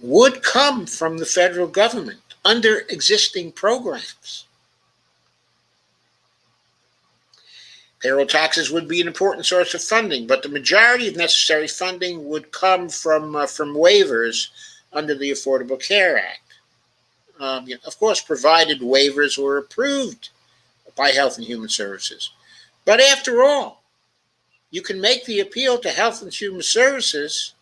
would come from the federal government under existing programs. Payroll taxes would be an important source of funding, but the majority of necessary funding would come from waivers under the Affordable Care Act. Of course, provided waivers were approved by Health and Human Services. But after all, you can make the appeal to Health and Human Services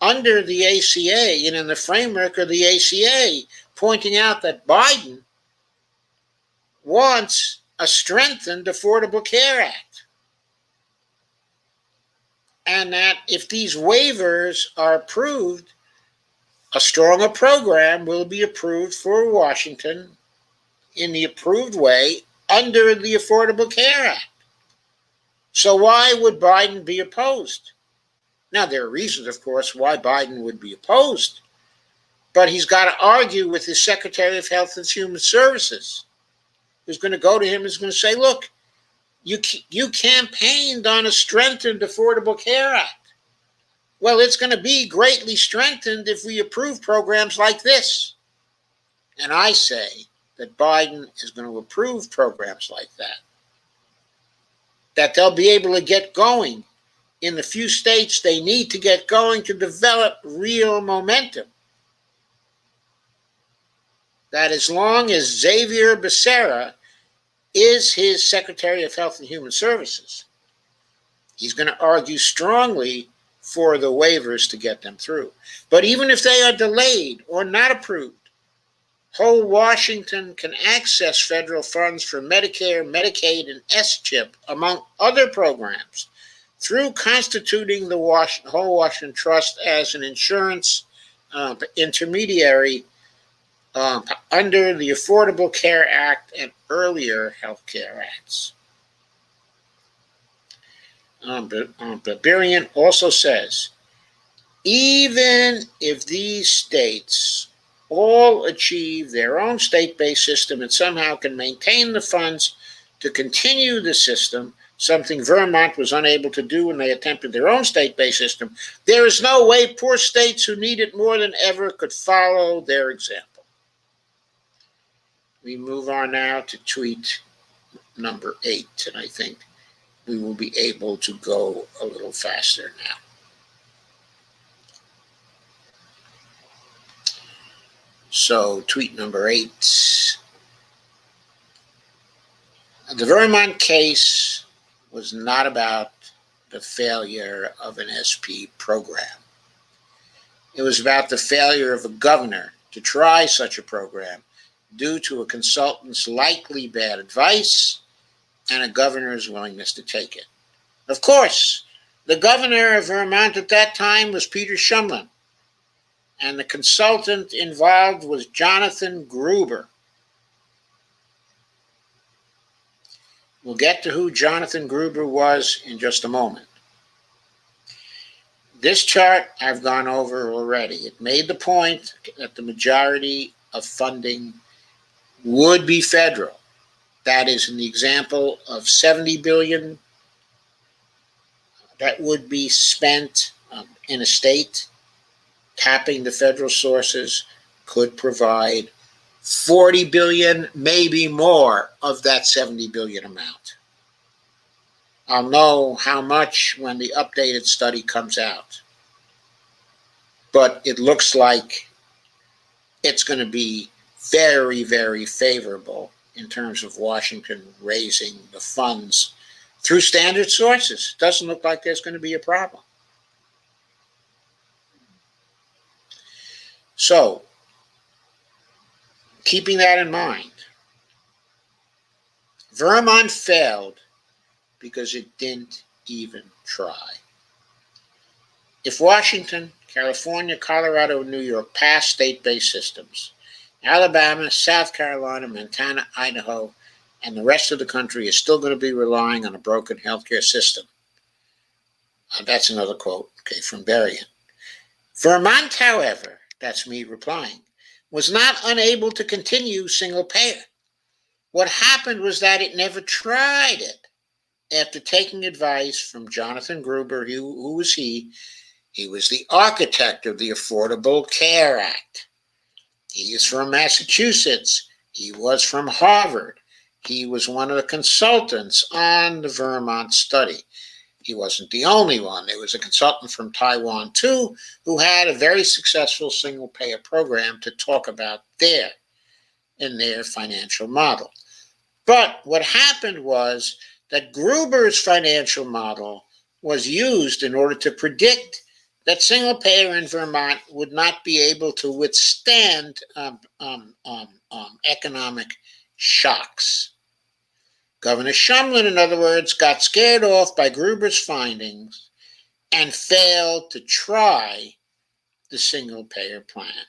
under the ACA and in the framework of the ACA, pointing out that Biden wants a strengthened Affordable Care Act. and that if these waivers are approved, a stronger program will be approved for Washington in the approved way under the Affordable Care Act. So why would Biden be opposed? Now, there are reasons, of course, why Biden would be opposed, but he's got to argue with his Secretary of Health and Human Services, who's going to go to him and is going to say, look, you campaigned on a strengthened Affordable Care Act. Well, it's going to be greatly strengthened if we approve programs like this. And I say that Biden is going to approve programs like that they'll be able to get going in the few states they need to get going to develop real momentum. That as long as Xavier Becerra is his Secretary of Health and Human Services, he's going to argue strongly for the waivers to get them through. But even if they are delayed or not approved, whole Washington can access federal funds for Medicare, Medicaid, and S-CHIP, among other programs, through constituting the whole Washington Trust as an insurance intermediary under the Affordable Care Act and earlier health care acts. Barbarian also says, even if these states all achieve their own state-based system and somehow can maintain the funds to continue the system, something Vermont was unable to do when they attempted their own state-based system, there is no way poor states who need it more than ever could follow their example. We move on now to tweet number 8, and I think we will be able to go a little faster now. So, tweet number 8. The Vermont case was not about the failure of an SP program. It was about the failure of a governor to try such a program due to a consultant's likely bad advice and a governor's willingness to take it. Of course, the governor of Vermont at that time was Peter Shumlin, and the consultant involved was Jonathan Gruber. We'll get to who Jonathan Gruber was in just a moment. This chart I've gone over already. It made the point that the majority of funding would be federal. That is, in the example of $70 billion that would be spent in a state, tapping the federal sources could provide $40 billion, maybe more, of that $70 billion amount. I'll know how much when the updated study comes out. But it looks like it's going to be very, very favorable in terms of Washington raising the funds through standard sources. Doesn't look like there's going to be a problem. So, keeping that in mind, Vermont failed because it didn't even try. If Washington, California, Colorado, and New York pass state-based systems, Alabama, South Carolina, Montana, Idaho, and the rest of the country is still going to be relying on a broken healthcare system. That's another quote, from Berrien. Vermont, however, that's me replying, was not unable to continue single payer. What happened was that it never tried it. After taking advice from Jonathan Gruber, who was he? He was the architect of the Affordable Care Act. He is from Massachusetts. He was from Harvard. He was one of the consultants on the Vermont study. He wasn't the only one. There was a consultant from Taiwan, too, who had a very successful single-payer program to talk about in their financial model. But what happened was that Gruber's financial model was used in order to predict that single-payer in Vermont would not be able to withstand economic shocks. Governor Shumlin, in other words, got scared off by Gruber's findings and failed to try the single-payer plan.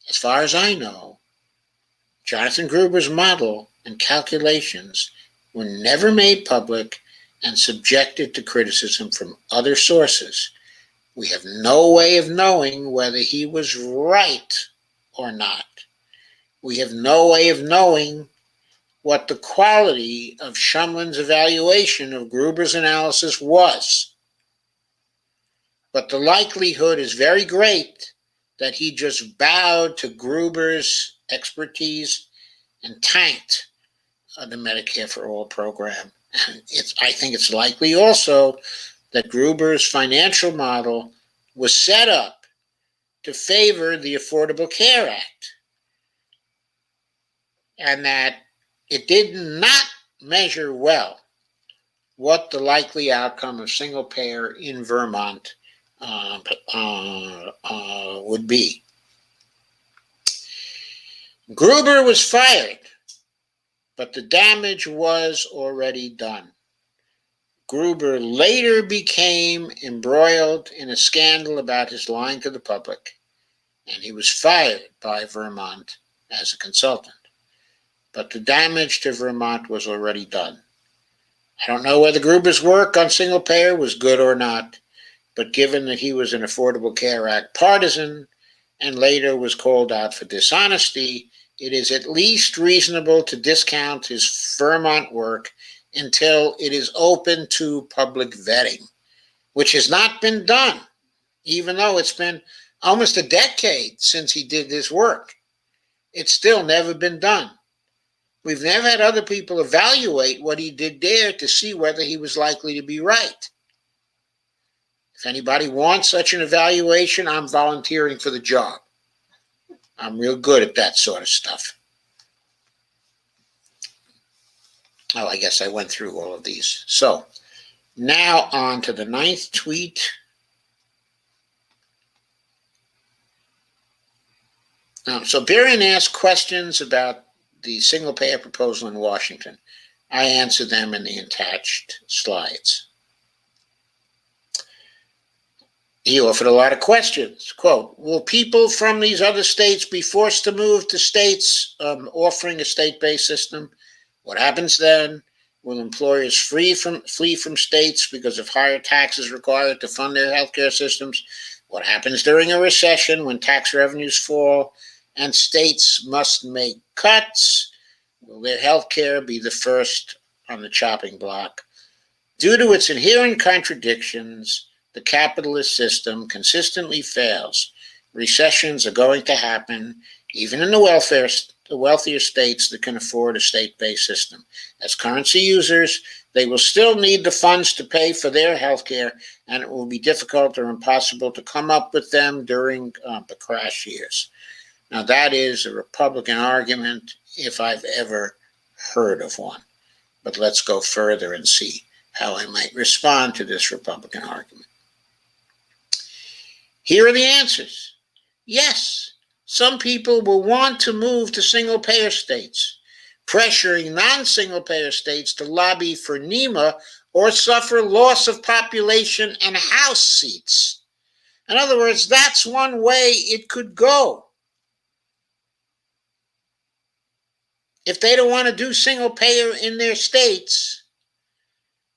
As far as I know, Jonathan Gruber's model and calculations were never made public and subjected to criticism from other sources. We have no way of knowing whether he was right or not. We have no way of knowing what the quality of Shumlin's evaluation of Gruber's analysis was. But the likelihood is very great that he just bowed to Gruber's expertise and tanked the Medicare for All program. And I think it's likely also that Gruber's financial model was set up to favor the Affordable Care Act, and that it did not measure well what the likely outcome of single payer in Vermont would be. Gruber was fired, but the damage was already done. Gruber later became embroiled in a scandal about his lying to the public, and he was fired by Vermont as a consultant. But the damage to Vermont was already done. I don't know whether Gruber's work on single payer was good or not, but given that he was an Affordable Care Act partisan and later was called out for dishonesty, it is at least reasonable to discount his Vermont work until it is open to public vetting, which has not been done, even though it's been almost a decade since he did this work. It's still never been done. We've never had other people evaluate what he did there to see whether he was likely to be right. If anybody wants such an evaluation, I'm volunteering for the job. I'm real good at that sort of stuff. Oh, I guess I went through all of these. So now on to the 9th tweet. So Barian asked questions about the single payer proposal in Washington. I answered them in the attached slides. He offered a lot of questions. Quote, will people from these other states be forced to move to states offering a state-based system? What happens then? Will employers flee from states because of higher taxes required to fund their healthcare systems? What happens during a recession when tax revenues fall and states must make cuts? Will their healthcare be the first on the chopping block? Due to its inherent contradictions, the capitalist system consistently fails. Recessions are going to happen, even in the wealthier states that can afford a state-based system. As currency users, they will still need the funds to pay for their health care, and it will be difficult or impossible to come up with them during the crash years. Now, that is a Republican argument, if I've ever heard of one. But let's go further and see how I might respond to this Republican argument. Here are the answers. Yes, some people will want to move to single-payer states, pressuring non-single-payer states to lobby for NIMA or suffer loss of population and House seats. In other words, that's one way it could go. If they don't want to do single-payer in their states,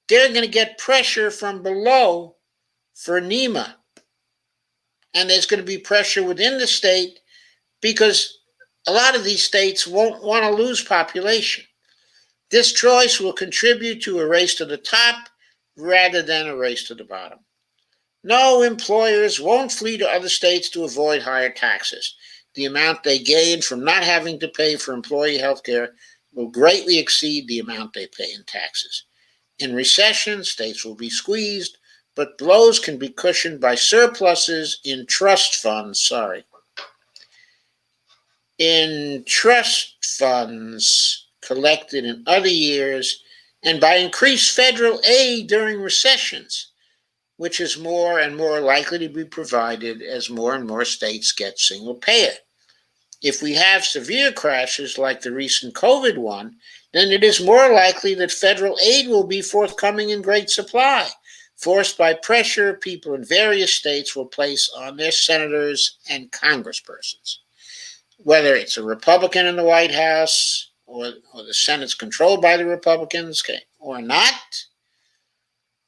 they're going to get pressure from below for NIMA. And there's going to be pressure within the state because a lot of these states won't want to lose population. This choice will contribute to a race to the top rather than a race to the bottom. No, employers won't flee to other states to avoid higher taxes. The amount they gain from not having to pay for employee health care will greatly exceed the amount they pay in taxes. In recession, states will be squeezed, but blows can be cushioned by surpluses in trust funds. In trust funds collected in other years, and by increased federal aid during recessions, which is more and more likely to be provided as more and more states get single payer. If we have severe crashes like the recent COVID one, then it is more likely that federal aid will be forthcoming in great supply. forced by pressure people in various states will place on their senators and congresspersons. Whether it's a Republican in the White House or the Senate's controlled by the Republicans, okay, or not,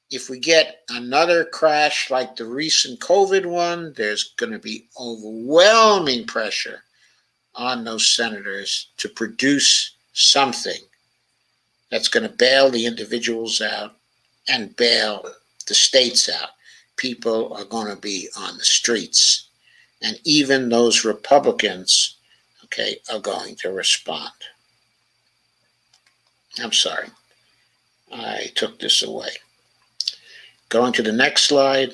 if we get another crash like the recent COVID one, there's going to be overwhelming pressure on those senators to produce something that's going to bail the individuals out and bail the states out. People are going to be on the streets. And even those Republicans, okay, are going to respond. I'm sorry. I took this away. Going to the next slide.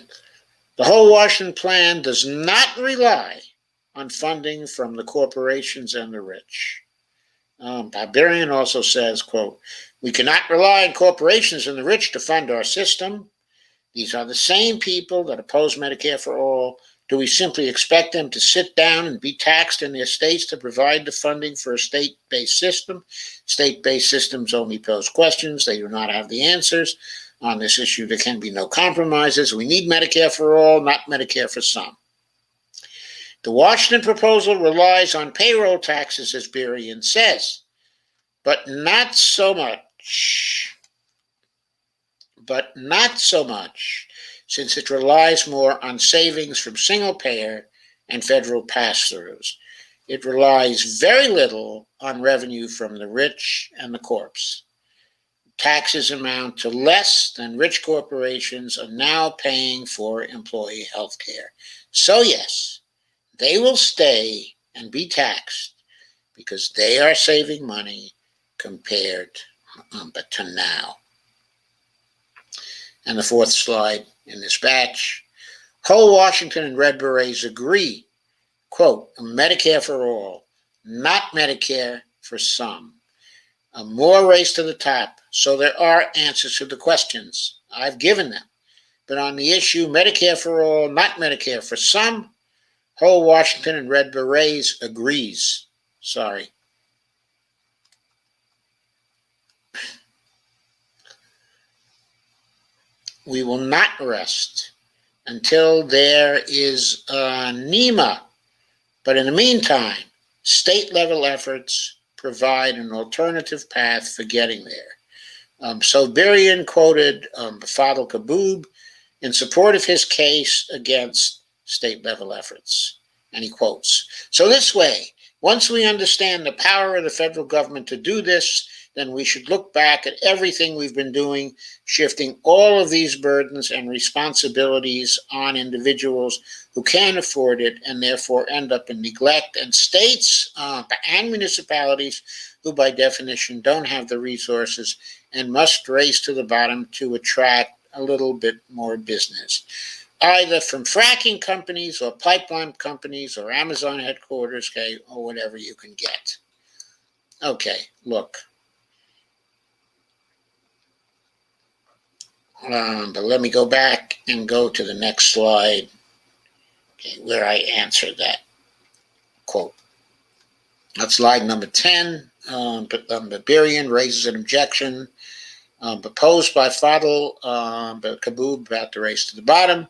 The whole Washington plan does not rely on funding from the corporations and the rich. Barbarian also says, quote, "We cannot rely on corporations and the rich to fund our system. These are the same people that oppose Medicare for all. Do we simply expect them to sit down and be taxed in their states to provide the funding for a state-based system? State-based systems only pose questions. They do not have the answers. On this issue, there can be no compromises. We need Medicare for all, not Medicare for some. The Washington proposal relies on payroll taxes, as Berian says, but not so much. Since it relies more on savings from single-payer and federal pass-throughs. It relies very little on revenue from the rich and the corps. Taxes amount to less than rich corporations are now paying for employee health care. So yes, they will stay and be taxed because they are saving money compared to now. And the fourth slide in this batch. Whole Washington and Red Berets agree, quote, Medicare for all, not Medicare for some. A more race to the top, so there are answers to the questions. I've given them. But on the issue Medicare for all, not Medicare for some, Whole Washington and Red Berets agrees. Sorry. We will not rest until there is NIMA. But in the meantime, state-level efforts provide an alternative path for getting there. So Berian quoted Fadl Kaboub in support of his case against state-level efforts. And he quotes, "So this way, once we understand the power of the federal government to do this, then we should look back at everything we've been doing, shifting all of these burdens and responsibilities on individuals who can't afford it and therefore end up in neglect, and states and municipalities who by definition don't have the resources and must race to the bottom to attract a little bit more business, either from fracking companies or pipeline companies or Amazon headquarters, okay, or whatever you can get." Okay, look. But let me go back and go to the next slide, okay, where I answered that quote. That's slide number 10. Berian raises an objection proposed by Fadl Kaboub about the race to the bottom.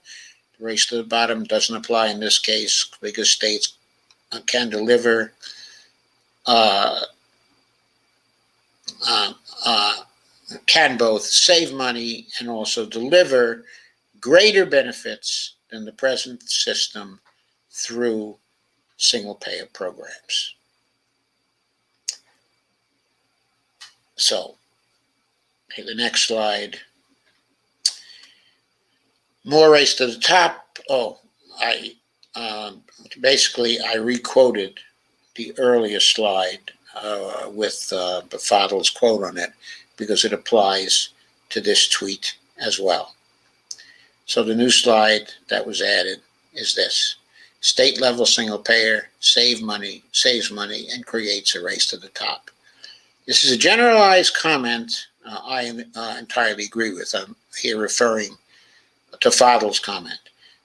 The race to the bottom doesn't apply in this case because states can deliver can both save money and also deliver greater benefits than the present system through single-payer programs. So, okay, the next slide. More race to the top. I re-quoted the earlier slide with Fadl's quote on it, because it applies to this tweet as well. So the new slide that was added is this: state-level single-payer saves money, and creates a race to the top. This is a generalized comment I entirely agree with. I'm here referring to Fadl's comment.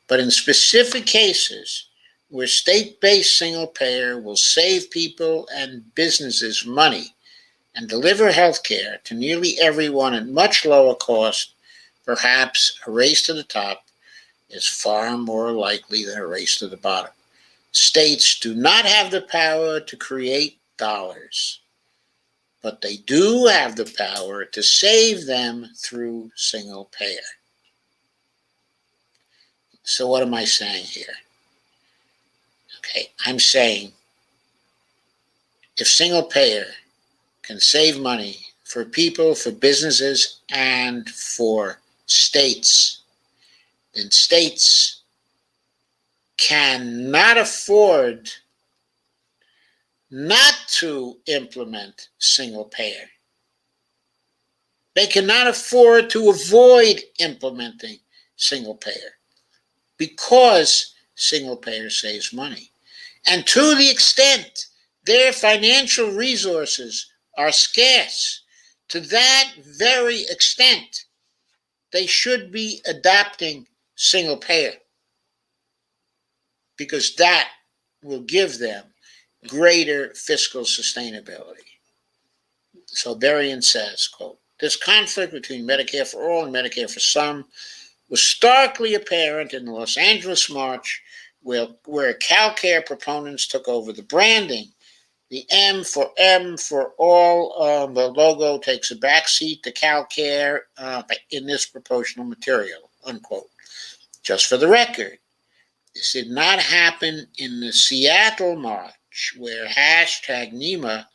But in specific cases where state-based single-payer will save people and businesses money and deliver health care to nearly everyone at much lower cost perhaps a race to the top is far more likely than a race to the bottom. States do not have the power to create dollars, but they do have the power to save them through single payer. So what am I saying here? Okay, I'm saying if single payer can save money for people, for businesses, and for states, then states cannot afford not to implement single payer. They cannot afford to avoid implementing single payer because single payer saves money. And to the extent their financial resources are scarce, to that very extent, they should be adopting single payer because that will give them greater fiscal sustainability. So Berrien says, quote, this conflict between Medicare for all and Medicare for some was starkly apparent in the Los Angeles March, where CalCare proponents took over the branding. The M for all, the logo takes a backseat to CalCare in this promotional material, unquote. Just for the record, this did not happen in the Seattle March, where hashtag NIMA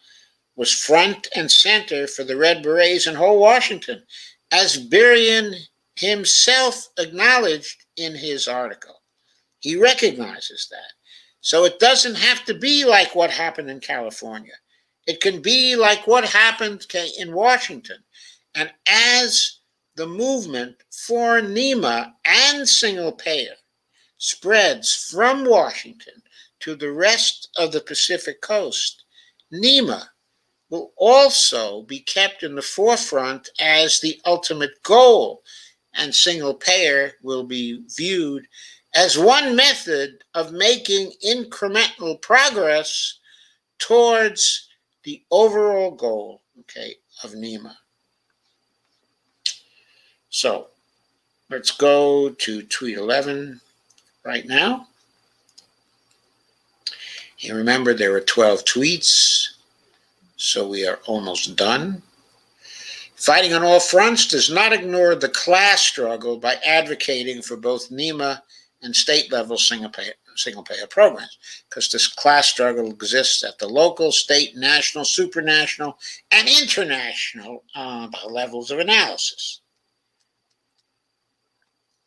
was front and center for the Red Berets in whole Washington, as Berrien himself acknowledged in his article. He recognizes that. So it doesn't have to be like what happened in California. It can be like what happened in Washington. And as the movement for NIMA and single payer spreads from Washington to the rest of the Pacific Coast, NIMA will also be kept in the forefront as the ultimate goal, and single payer will be viewed as one method of making incremental progress towards the overall goal, okay, of NIMA. So let's go to tweet 11 right now. You remember there were 12 tweets, so we are almost done. Fighting on all fronts does not ignore the class struggle by advocating for both NIMA and state-level single-payer programs, because this class struggle exists at the local, state, national, supranational, and international levels of analysis.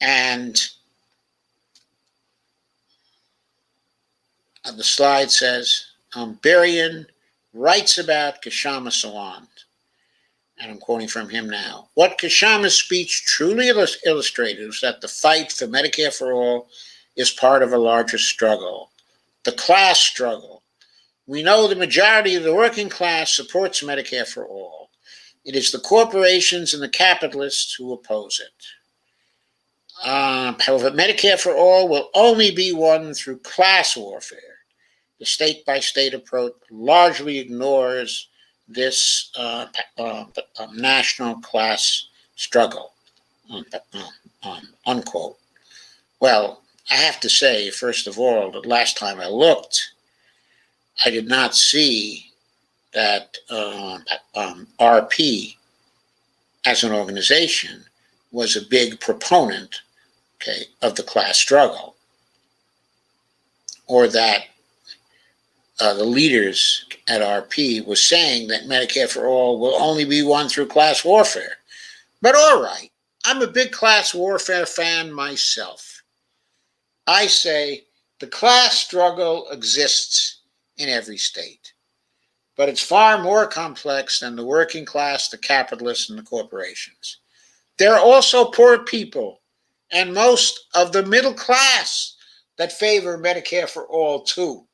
And the slide says, Berrien writes about Kshama Sawant, and I'm quoting from him now. What Kshama's speech truly illustrated was that the fight for Medicare for all is part of a larger struggle, the class struggle. We know the majority of the working class supports Medicare for all. It is the corporations and the capitalists who oppose it. However, Medicare for all will only be won through class warfare. The state-by-state approach largely ignores this national class struggle, unquote. Well, I have to say, first of all, that last time I looked, I did not see that RP as an organization was a big proponent, okay, of the class struggle, or that the leaders at RP was saying that Medicare for all will only be won through class warfare. But all right, I'm a big class warfare fan myself. I say the class struggle exists in every state, but it's far more complex than the working class, the capitalists, and the corporations. There are also poor people and most of the middle class that favor Medicare for all too,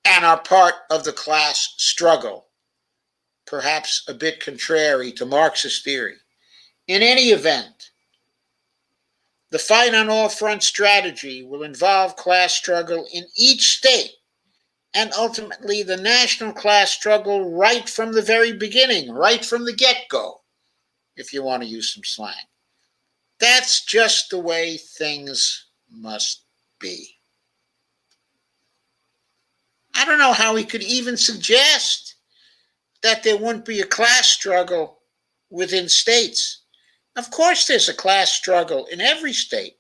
and are part of the class struggle, perhaps a bit contrary to Marxist theory. In any event, the fight on all front strategy will involve class struggle in each state, and ultimately the national class struggle right from the very beginning, right from the get-go, if you want to use some slang. That's just the way things must be. I don't know how he could even suggest that there wouldn't be a class struggle within states. Of course, there's a class struggle in every state.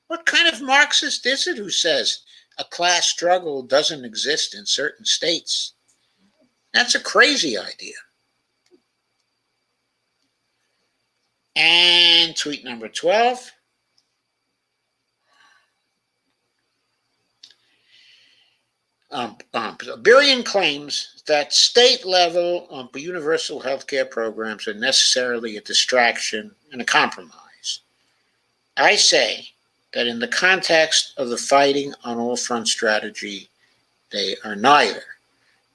What kind of Marxist is it who says a class struggle doesn't exist in certain states? That's a crazy idea. And tweet number 12. Burian claims that state-level universal health care programs are necessarily a distraction and a compromise. I say that in the context of the fighting on all fronts strategy, they are neither,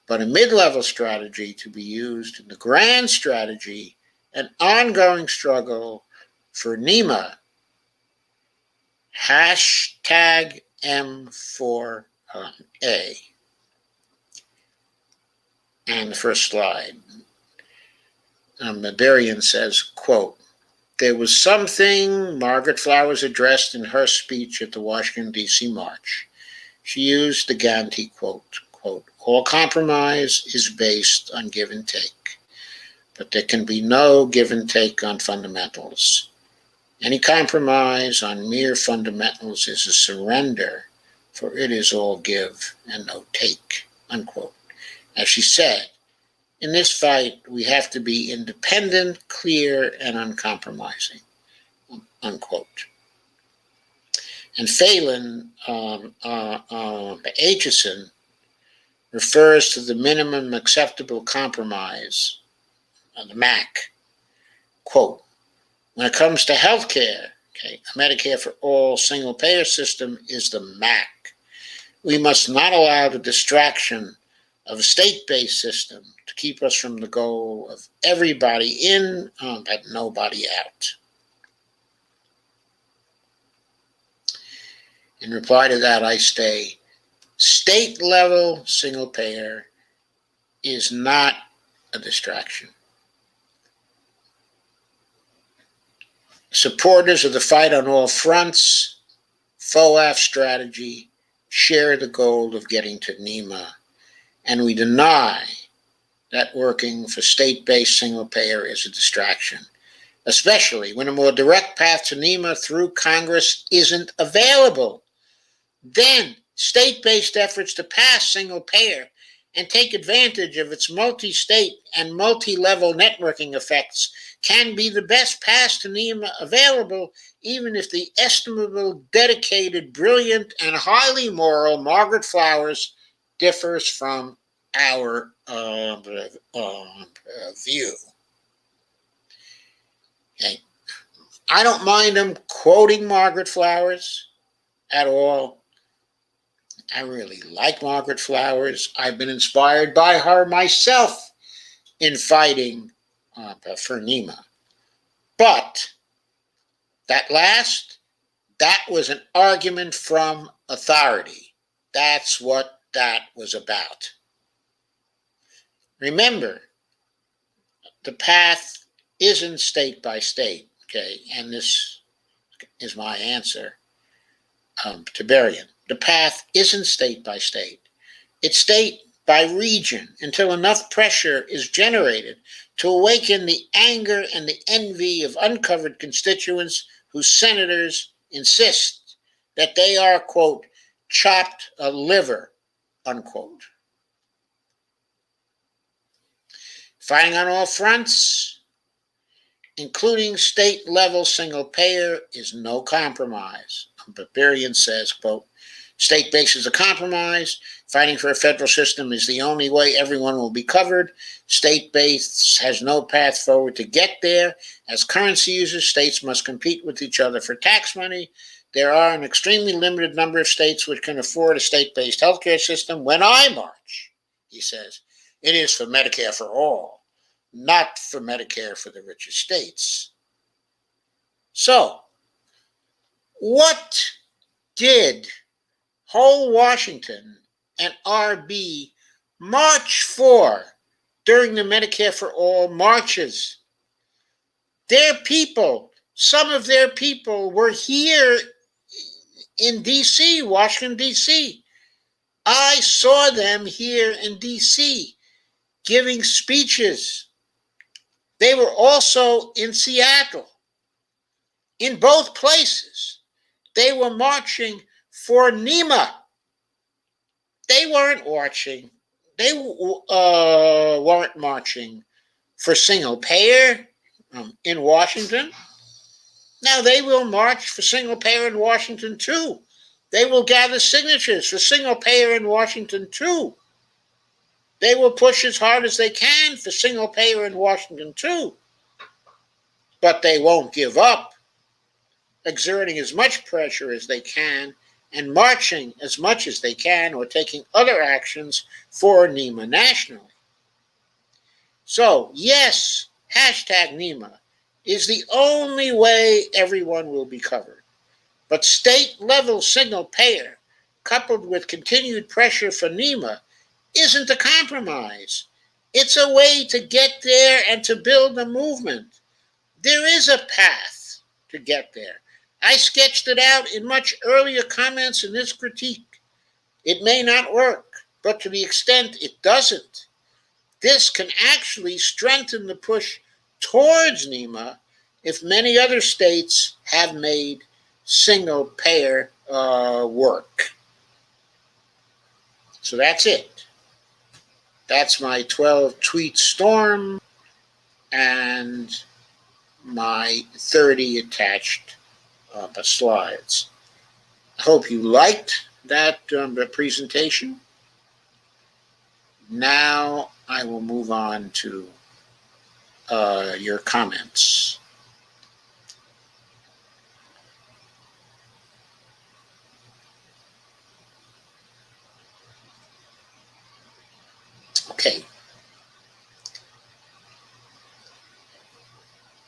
but a mid-level strategy to be used in the grand strategy and ongoing struggle for NIMA, hashtag M4A. And the first slide, Berian says, quote, "There was something Margaret Flowers addressed in her speech at the Washington, D.C. March. She used the Ganti quote, all compromise is based on give and take, but there can be no give and take on fundamentals. Any compromise on mere fundamentals is a surrender, for it is all give and no take," unquote. As she said, in this fight, we have to be independent, clear, and uncompromising, unquote. And Phelan Aitchison refers to the minimum acceptable compromise, the MAC, quote, "When it comes to health care, a Medicare for all single-payer system is the MAC. We must not allow the distraction of a state-based system to keep us from the goal of everybody in but nobody out." In reply to that, I say, state-level single-payer is not a distraction. Supporters of the fight on all fronts, FOAF strategy, share the goal of getting to NIMA, and we deny that working for state-based single-payer is a distraction, especially when a more direct path to NIMA through Congress isn't available. Then state-based efforts to pass single-payer and take advantage of its multi-state and multi-level networking effects can be the best path to NIMA available, even if the estimable, dedicated, brilliant, and highly moral Margaret Flowers differs from our view. Okay. I don't mind them quoting Margaret Flowers at all. I really like Margaret Flowers. I've been inspired by her myself in fighting for NIMA. But that was an argument from authority. That's what that was about. Remember, the path isn't state by state, okay? And this is my answer to Berian. The path isn't state by state. It's state by region until enough pressure is generated to awaken the anger and the envy of uncovered constituents whose senators insist that they are, quote, chopped a liver, unquote. Fighting on all fronts, including state-level single-payer, is no compromise. But Berian says, quote, state-based is a compromise. Fighting for a federal system is the only way everyone will be covered. State-based has no path forward to get there. As currency users, states must compete with each other for tax money. There are an extremely limited number of states which can afford a state-based healthcare system. When I march, he says, it is for Medicare for all, not for Medicare for the richest states. So, what did whole Washington and RB march for during the Medicare for All marches? Their people Some of their people were here in D.C., Washington, D.C. I saw them here in D.C. giving speeches. They were also in Seattle. In both places, they were marching for NIMA. They weren't marching. They weren't marching for single payer in Washington. Now they will march for single payer in Washington too. They will gather signatures for single payer in Washington too. They will push as hard as they can for single payer in Washington too. But they won't give up, exerting as much pressure as they can and marching as much as they can or taking other actions for NIMA nationally. So, yes, hashtag NIMA is the only way everyone will be covered. But state-level single payer, coupled with continued pressure for NIMA, isn't a compromise. It's a way to get there and to build a movement. There is a path to get there. I sketched it out in much earlier comments in this critique. It may not work, but to the extent it doesn't, this can actually strengthen the push towards NIMA if many other states have made single payer work. So that's it. That's my 12 tweet storm and my 30 attached slides. I hope you liked that presentation. Now I will move on to your comments. Okay.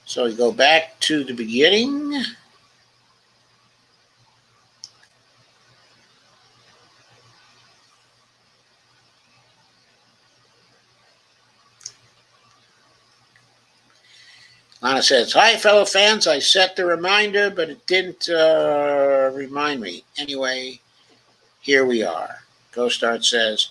So we go back to the beginning. Lana says, hi, fellow fans. I set the reminder, but it didn't remind me. Anyway, here we are. Ghost Art says,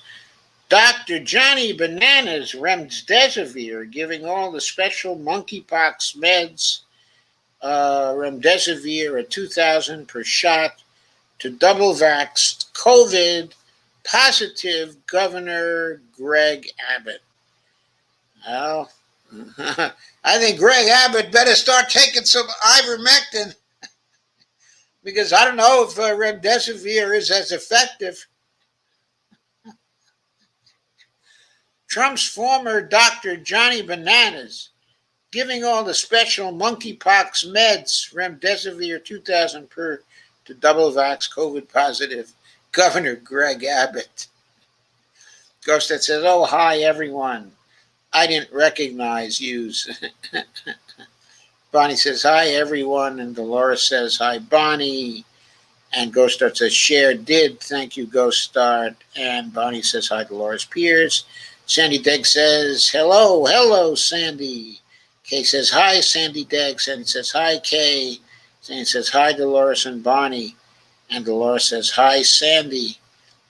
Dr. Johnny Bananas Remdesivir giving all the special monkeypox meds, Remdesivir at $2,000 per shot to double vax COVID positive Governor Greg Abbott. Well, I think Greg Abbott better start taking some ivermectin because I don't know if Remdesivir is as effective. Trump's former doctor, Johnny Bananas, giving all the special monkeypox meds, Remdesivir 2,000 per to double vax COVID positive Governor Greg Abbott. Ghost that says, oh, hi, everyone. I didn't recognize yous. Bonnie says, hi, everyone. And Dolores says, hi, Bonnie. And Ghost Start says, share did. Thank you, Ghost Start. And Bonnie says, hi, Dolores Pierce. Sandy Degg says, hello, Sandy. Kay says, hi, Sandy Degg. Sandy says, hi, Kay. Sandy says, hi, Dolores and Bonnie. And Dolores says, hi, Sandy.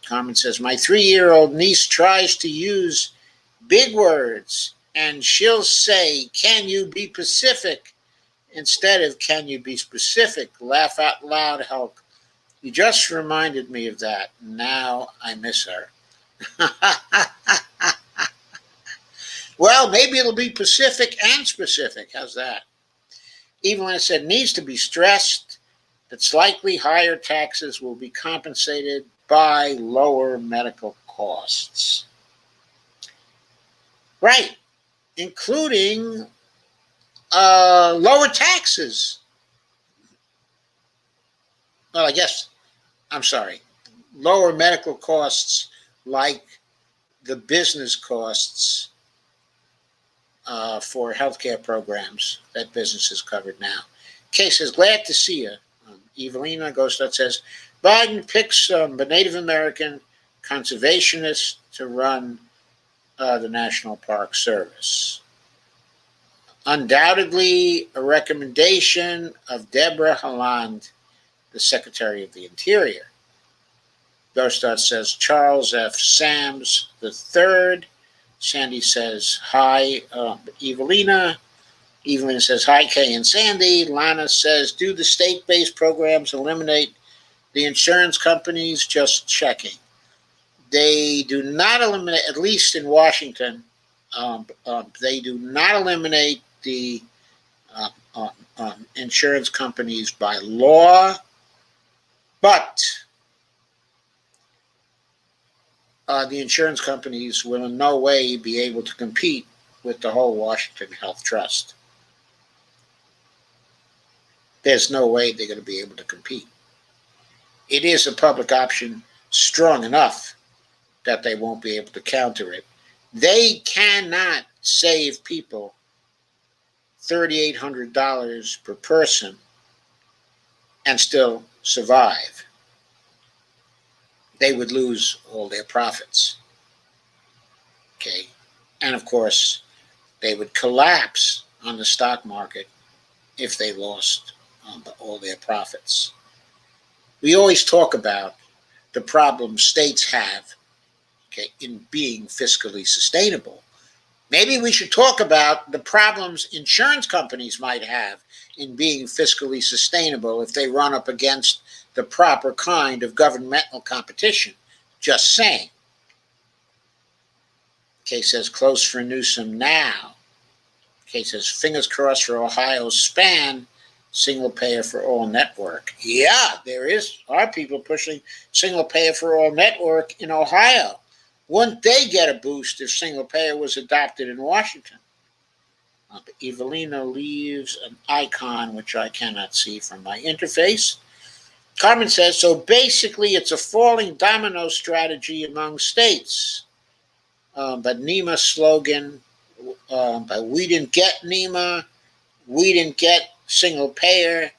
Carmen says, my 3-year-old niece tries to use big words, and she'll say, can you be Pacific? Instead of, can you be specific? Laugh out loud, Hulk. You just reminded me of that. Now I miss her. Well, maybe it'll be Pacific and specific. How's that? Even when it said needs to be stressed that slightly higher taxes will be compensated by lower medical costs. Right, including lower taxes. Well, lower medical costs like the business costs for healthcare programs that businesses covered now. Kay says, glad to see you. Evelina Gostat says, Biden picks a Native American conservationist to run the National Park Service. Undoubtedly a recommendation of Deborah Haaland, the Secretary of the Interior. Ghostart says Charles F. Sams III. Sandy says hi, Evelina. Evelina says hi, Kay and Sandy. Lana says, do the state-based programs eliminate the insurance companies? Just checking. They do not eliminate, at least in Washington, they do not eliminate the insurance companies by law, but the insurance companies will in no way be able to compete with the whole Washington Health Trust. There's no way they're going to be able to compete. It is a public option strong enough that they won't be able to counter it. They cannot save people $3,800 per person and still survive. They would lose all their profits. Okay. And of course, they would collapse on the stock market if they lost all their profits. We always talk about the problem states have, okay, in being fiscally sustainable. Maybe we should talk about the problems insurance companies might have in being fiscally sustainable if they run up against the proper kind of governmental competition. Just saying. Okay, says close for Newsom now. Okay, says fingers crossed for Ohio's SPAN, single payer for all network. Yeah, are people pushing single payer for all network in Ohio. Wouldn't they get a boost if single payer was adopted in Washington? Evelina leaves an icon, which I cannot see from my interface. Carmen says, so basically it's a falling domino strategy among states. But NIMA slogan, but we didn't get NIMA, we didn't get single payer.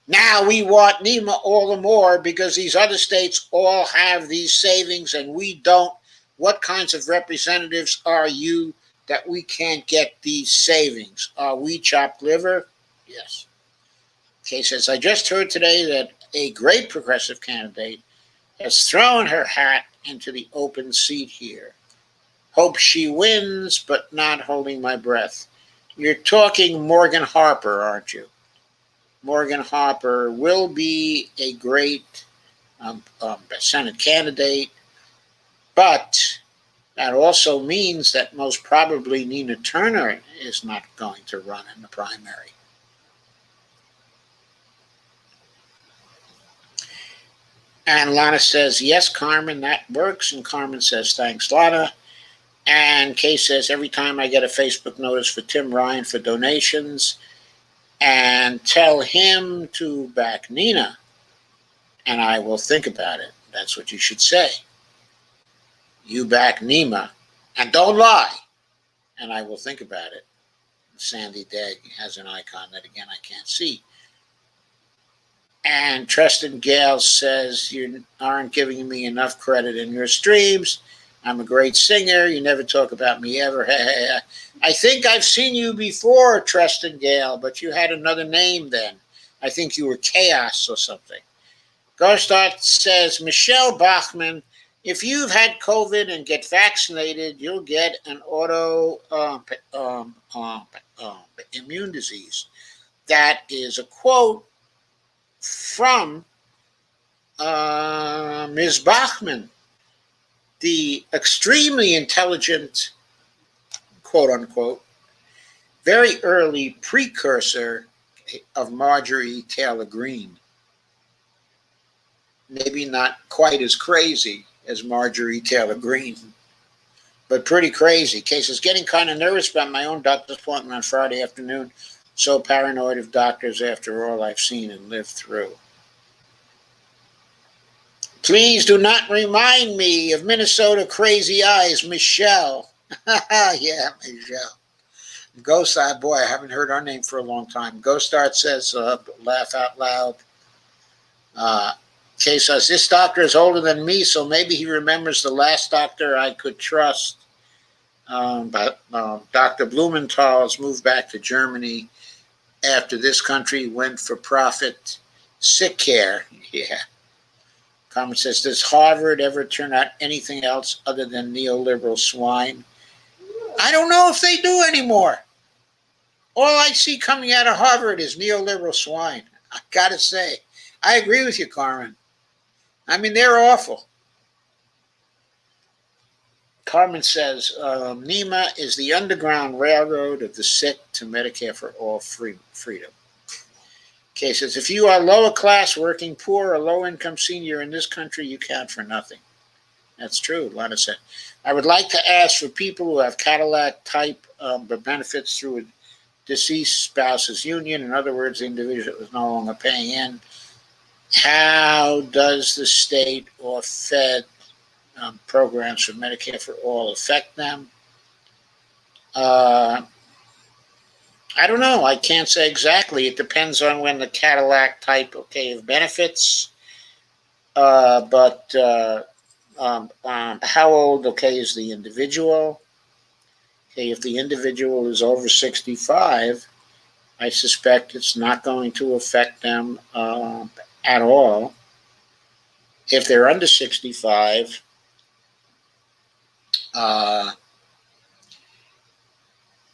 Now we want NIMA all the more because these other states all have these savings and we don't. What kinds of representatives are you that we can't get these savings? Are we chopped liver? Yes. Okay, says, I just heard today that a great progressive candidate has thrown her hat into the open seat here. Hope she wins, but not holding my breath. You're talking Morgan Harper, aren't you? Morgan Harper will be a great Senate candidate, but that also means that most probably Nina Turner is not going to run in the primary. And Lana says, yes, Carmen, that works. And Carmen says, thanks, Lana. And Kay says, every time I get a Facebook notice for Tim Ryan for donations, and tell him to back Nina, and I will think about it. That's what you should say. You back NIMA, and don't lie, and I will think about it. Sandy Degg has an icon that, again, I can't see. And Tristan Gale says, you aren't giving me enough credit in your streams. I'm a great singer. You never talk about me ever. I think I've seen you before, Tristan Gale, but you had another name then. I think you were Chaos or something. Ghostart says, Michelle Bachman, if you've had COVID and get vaccinated, you'll get an immune disease. That is a quote from Ms. Bachman, the extremely intelligent, quote unquote, very early precursor of Marjorie Taylor Greene. Maybe not quite as crazy as Marjorie Taylor Greene, but pretty crazy. Cases getting kind of nervous about my own doctor's appointment on Friday afternoon. So paranoid of doctors after all I've seen and lived through. Please do not remind me of Minnesota Crazy Eyes, Michelle. Yeah, Michelle. Ghostart, boy, I haven't heard our name for a long time. Ghostart says, laugh out loud. Kay says, this doctor is older than me, so maybe he remembers the last doctor I could trust. But Dr. Blumenthal's moved back to Germany after this country went for profit sick care. Yeah. Comment says, does Harvard ever turn out anything else other than neoliberal swine? I don't know if they do anymore. All I see coming out of Harvard is neoliberal swine. I gotta say, I agree with you, Carmen. I mean, they're awful. Carmen says, NIMA is the underground railroad of the sick to Medicare for all freedom. Okay, says, if you are lower class, working poor, or low income senior in this country, you count for nothing. That's true. Lana said, I would like to ask for people who have Cadillac type benefits through a deceased spouse's union. In other words, the individual is no longer paying in. How does the state or Fed programs for Medicare for all affect them? I don't know. I can't say exactly. It depends on when the Cadillac type, of benefits. But how old, is the individual? Okay, if the individual is over 65, I suspect it's not going to affect them at all. If they're under 65,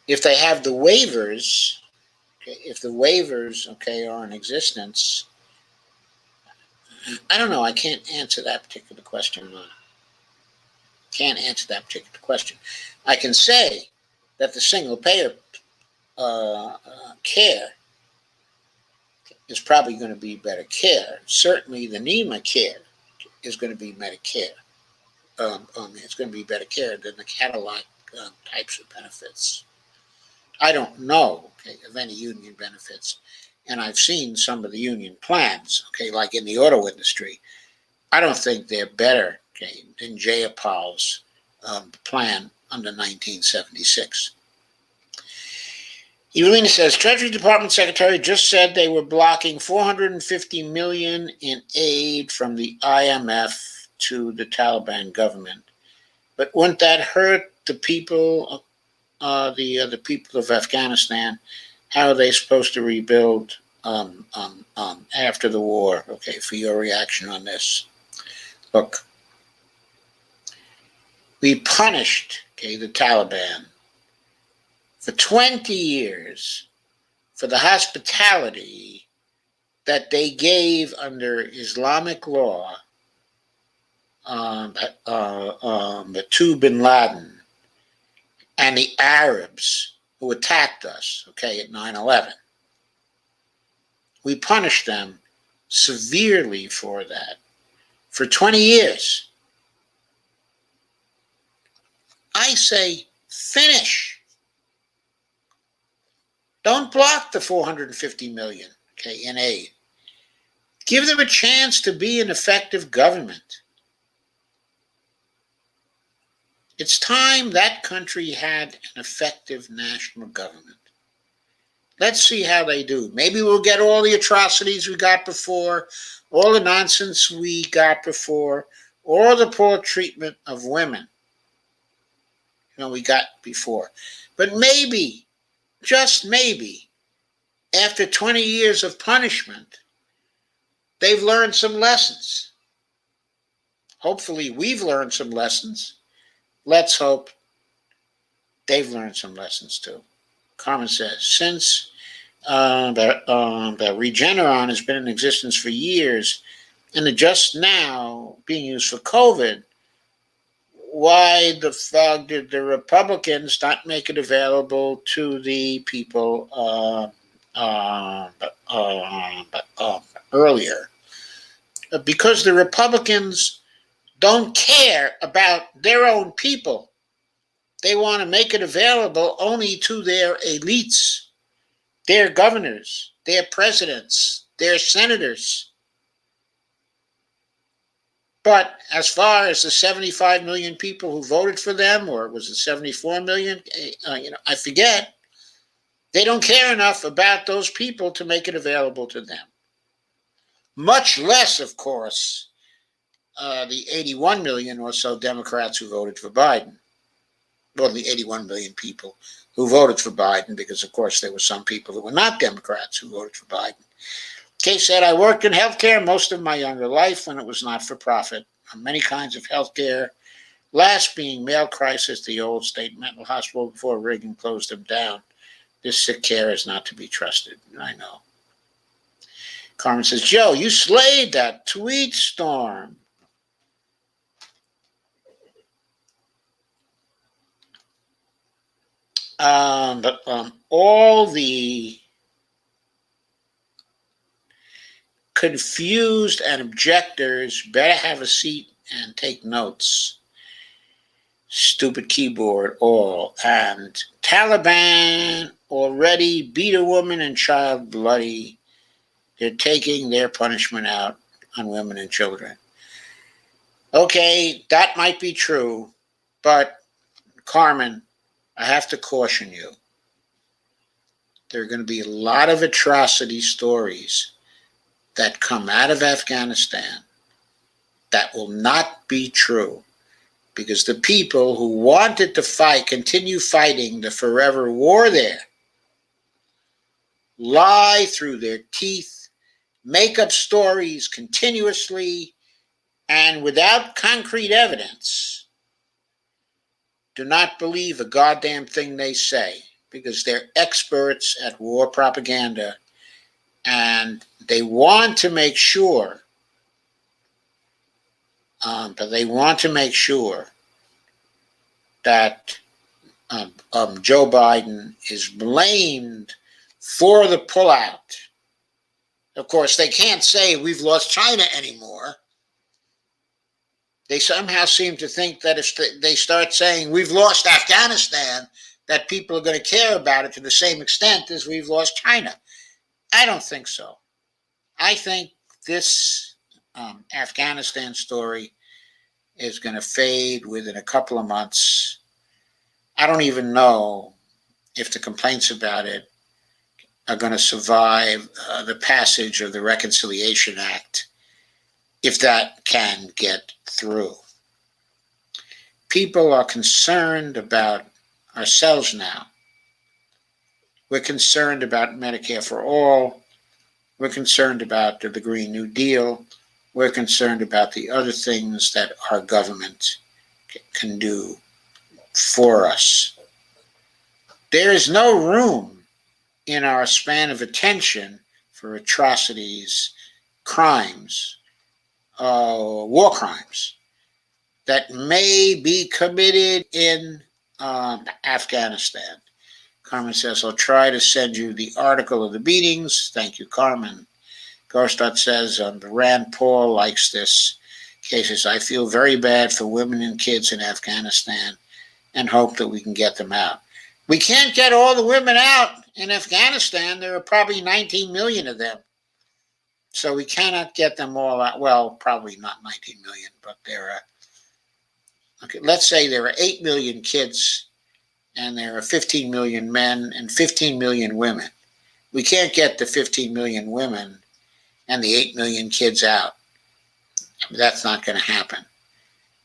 if they have the waivers, if the waivers, are in existence, I don't know. I can't answer that particular question. Can't answer that particular question. I can say that the single payer care is probably going to be better care. Certainly, the NIMA care is going to be Medicare. It's going to be better care than the Cadillac types of benefits. I don't know, of any union benefits, and I've seen some of the union plans, like in the auto industry. I don't think they're better, than Jayapal's plan under 1976. Evelina says, Treasury Department Secretary just said they were blocking $450 million in aid from the IMF to the Taliban government. But wouldn't that hurt the people, the people of Afghanistan? How are they supposed to rebuild after the war? For your reaction on this. Look, we punished, the Taliban for 20 years for the hospitality that they gave under Islamic law to bin Laden and the Arabs who attacked us, at 9/11. We punished them severely for that for 20 years. I say finish. Don't block the $450 million, in aid. Give them a chance to be an effective government. It's time that country had an effective national government. Let's see how they do. Maybe we'll get all the atrocities we got before, all the nonsense we got before, or the poor treatment of women, we got before. But maybe, just maybe, after 20 years of punishment, they've learned some lessons. Hopefully, we've learned some lessons. Let's hope they've learned some lessons too. Carmen says, since the Regeneron has been in existence for years and is just now being used for COVID, why the fuck did the Republicans not make it available to the people earlier? Because the Republicans don't care about their own people. They want to make it available only to their elites, their governors, their presidents, their senators. But as far as the 75 million people who voted for them, or was it 74 million? I forget. They don't care enough about those people to make it available to them. Much less, of course, the 81 million or so Democrats who voted for Biden. well, the 81 million people who voted for Biden, because, of course, there were some people who were not Democrats who voted for Biden. Kay said, I worked in healthcare most of my younger life when it was not for profit on many kinds of healthcare, last being Mayo Crisis, the old state mental hospital before Reagan closed them down. This sick care is not to be trusted. I know. Carmen says, Joe, you slayed that tweet storm. But all the confused and objectors better have a seat and take notes. Stupid keyboard, all. And Taliban already beat a woman and child bloody. They're taking their punishment out on women and children. Okay, that might be true, but Carmen, I have to caution you. There are going to be a lot of atrocity stories that come out of Afghanistan that will not be true, because the people who wanted to fight, continue fighting the forever war there, lie through their teeth, make up stories continuously, and without concrete evidence, do not believe a goddamn thing they say, because they're experts at war propaganda, and they want to make sure, that Joe Biden is blamed for the pullout. Of course, they can't say we've lost China anymore. They somehow seem to think that if they start saying we've lost Afghanistan, that people are going to care about it to the same extent as we've lost China. I don't think so. I think this Afghanistan story is going to fade within a couple of months. I don't even know if the complaints about it are going to survive the passage of the Reconciliation Act, if that can get through. People are concerned about ourselves now. We're concerned about Medicare for all. We're concerned about the Green New Deal. We're concerned about the other things that our government can do for us. There is no room in our span of attention for atrocities, crimes, war crimes that may be committed in Afghanistan. Carmen says, I'll try to send you the article of the beatings. Thank you, Carmen. Gorstadt says, Rand Paul likes this. Cases, I feel very bad for women and kids in Afghanistan and hope that we can get them out. We can't get all the women out in Afghanistan. There are probably 19 million of them. So we cannot get them all out. Well, probably not 19 million, but there are, okay, let's say there are 8 million kids and there are 15 million men and 15 million women. We can't get the 15 million women and the 8 million kids out. That's not going to happen.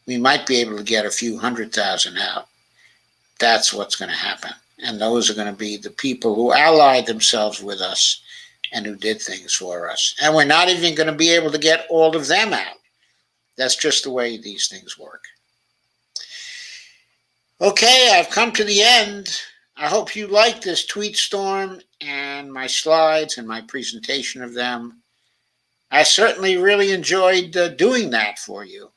We might be able to get a few 100,000 out. That's what's going to happen. And those are going to be the people who allied themselves with us and who did things for us. And we're not even going to be able to get all of them out. That's just the way these things work. Okay, I've come to the end. I hope you liked this tweet storm and my slides and my presentation of them. I certainly really enjoyed doing that for you.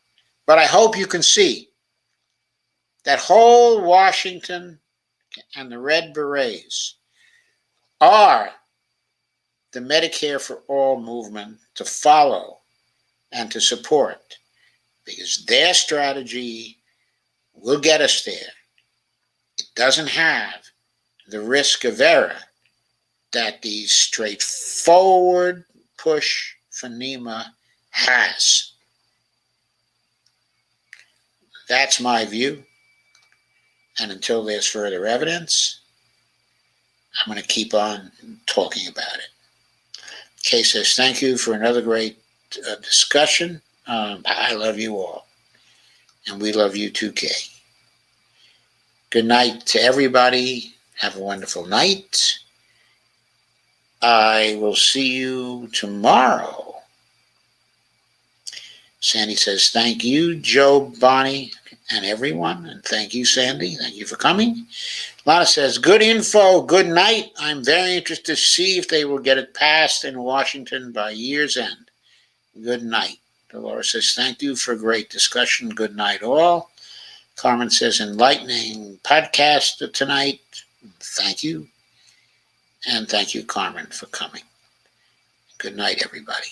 But I hope you can see that whole Washington and the Red Berets are the Medicare for All movement to follow and to support, because their strategy will get us there. It doesn't have the risk of error that the straightforward push for NIMA has. That's my view. And until there's further evidence, I'm going to keep on talking about it. Kay says, thank you for another great discussion. I love you all. And we love you too, Kay. Good night to everybody. Have a wonderful night. I will see you tomorrow. Sandy says, thank you, Joe, Bonnie, and everyone. And thank you, Sandy. Thank you for coming. Lana says, good info, good night. I'm very interested to see if they will get it passed in Washington by year's end. Good night. Dolores says, thank you for a great discussion. Good night, all. Carmen says, enlightening podcast tonight. Thank you. And thank you, Carmen, for coming. Good night, everybody.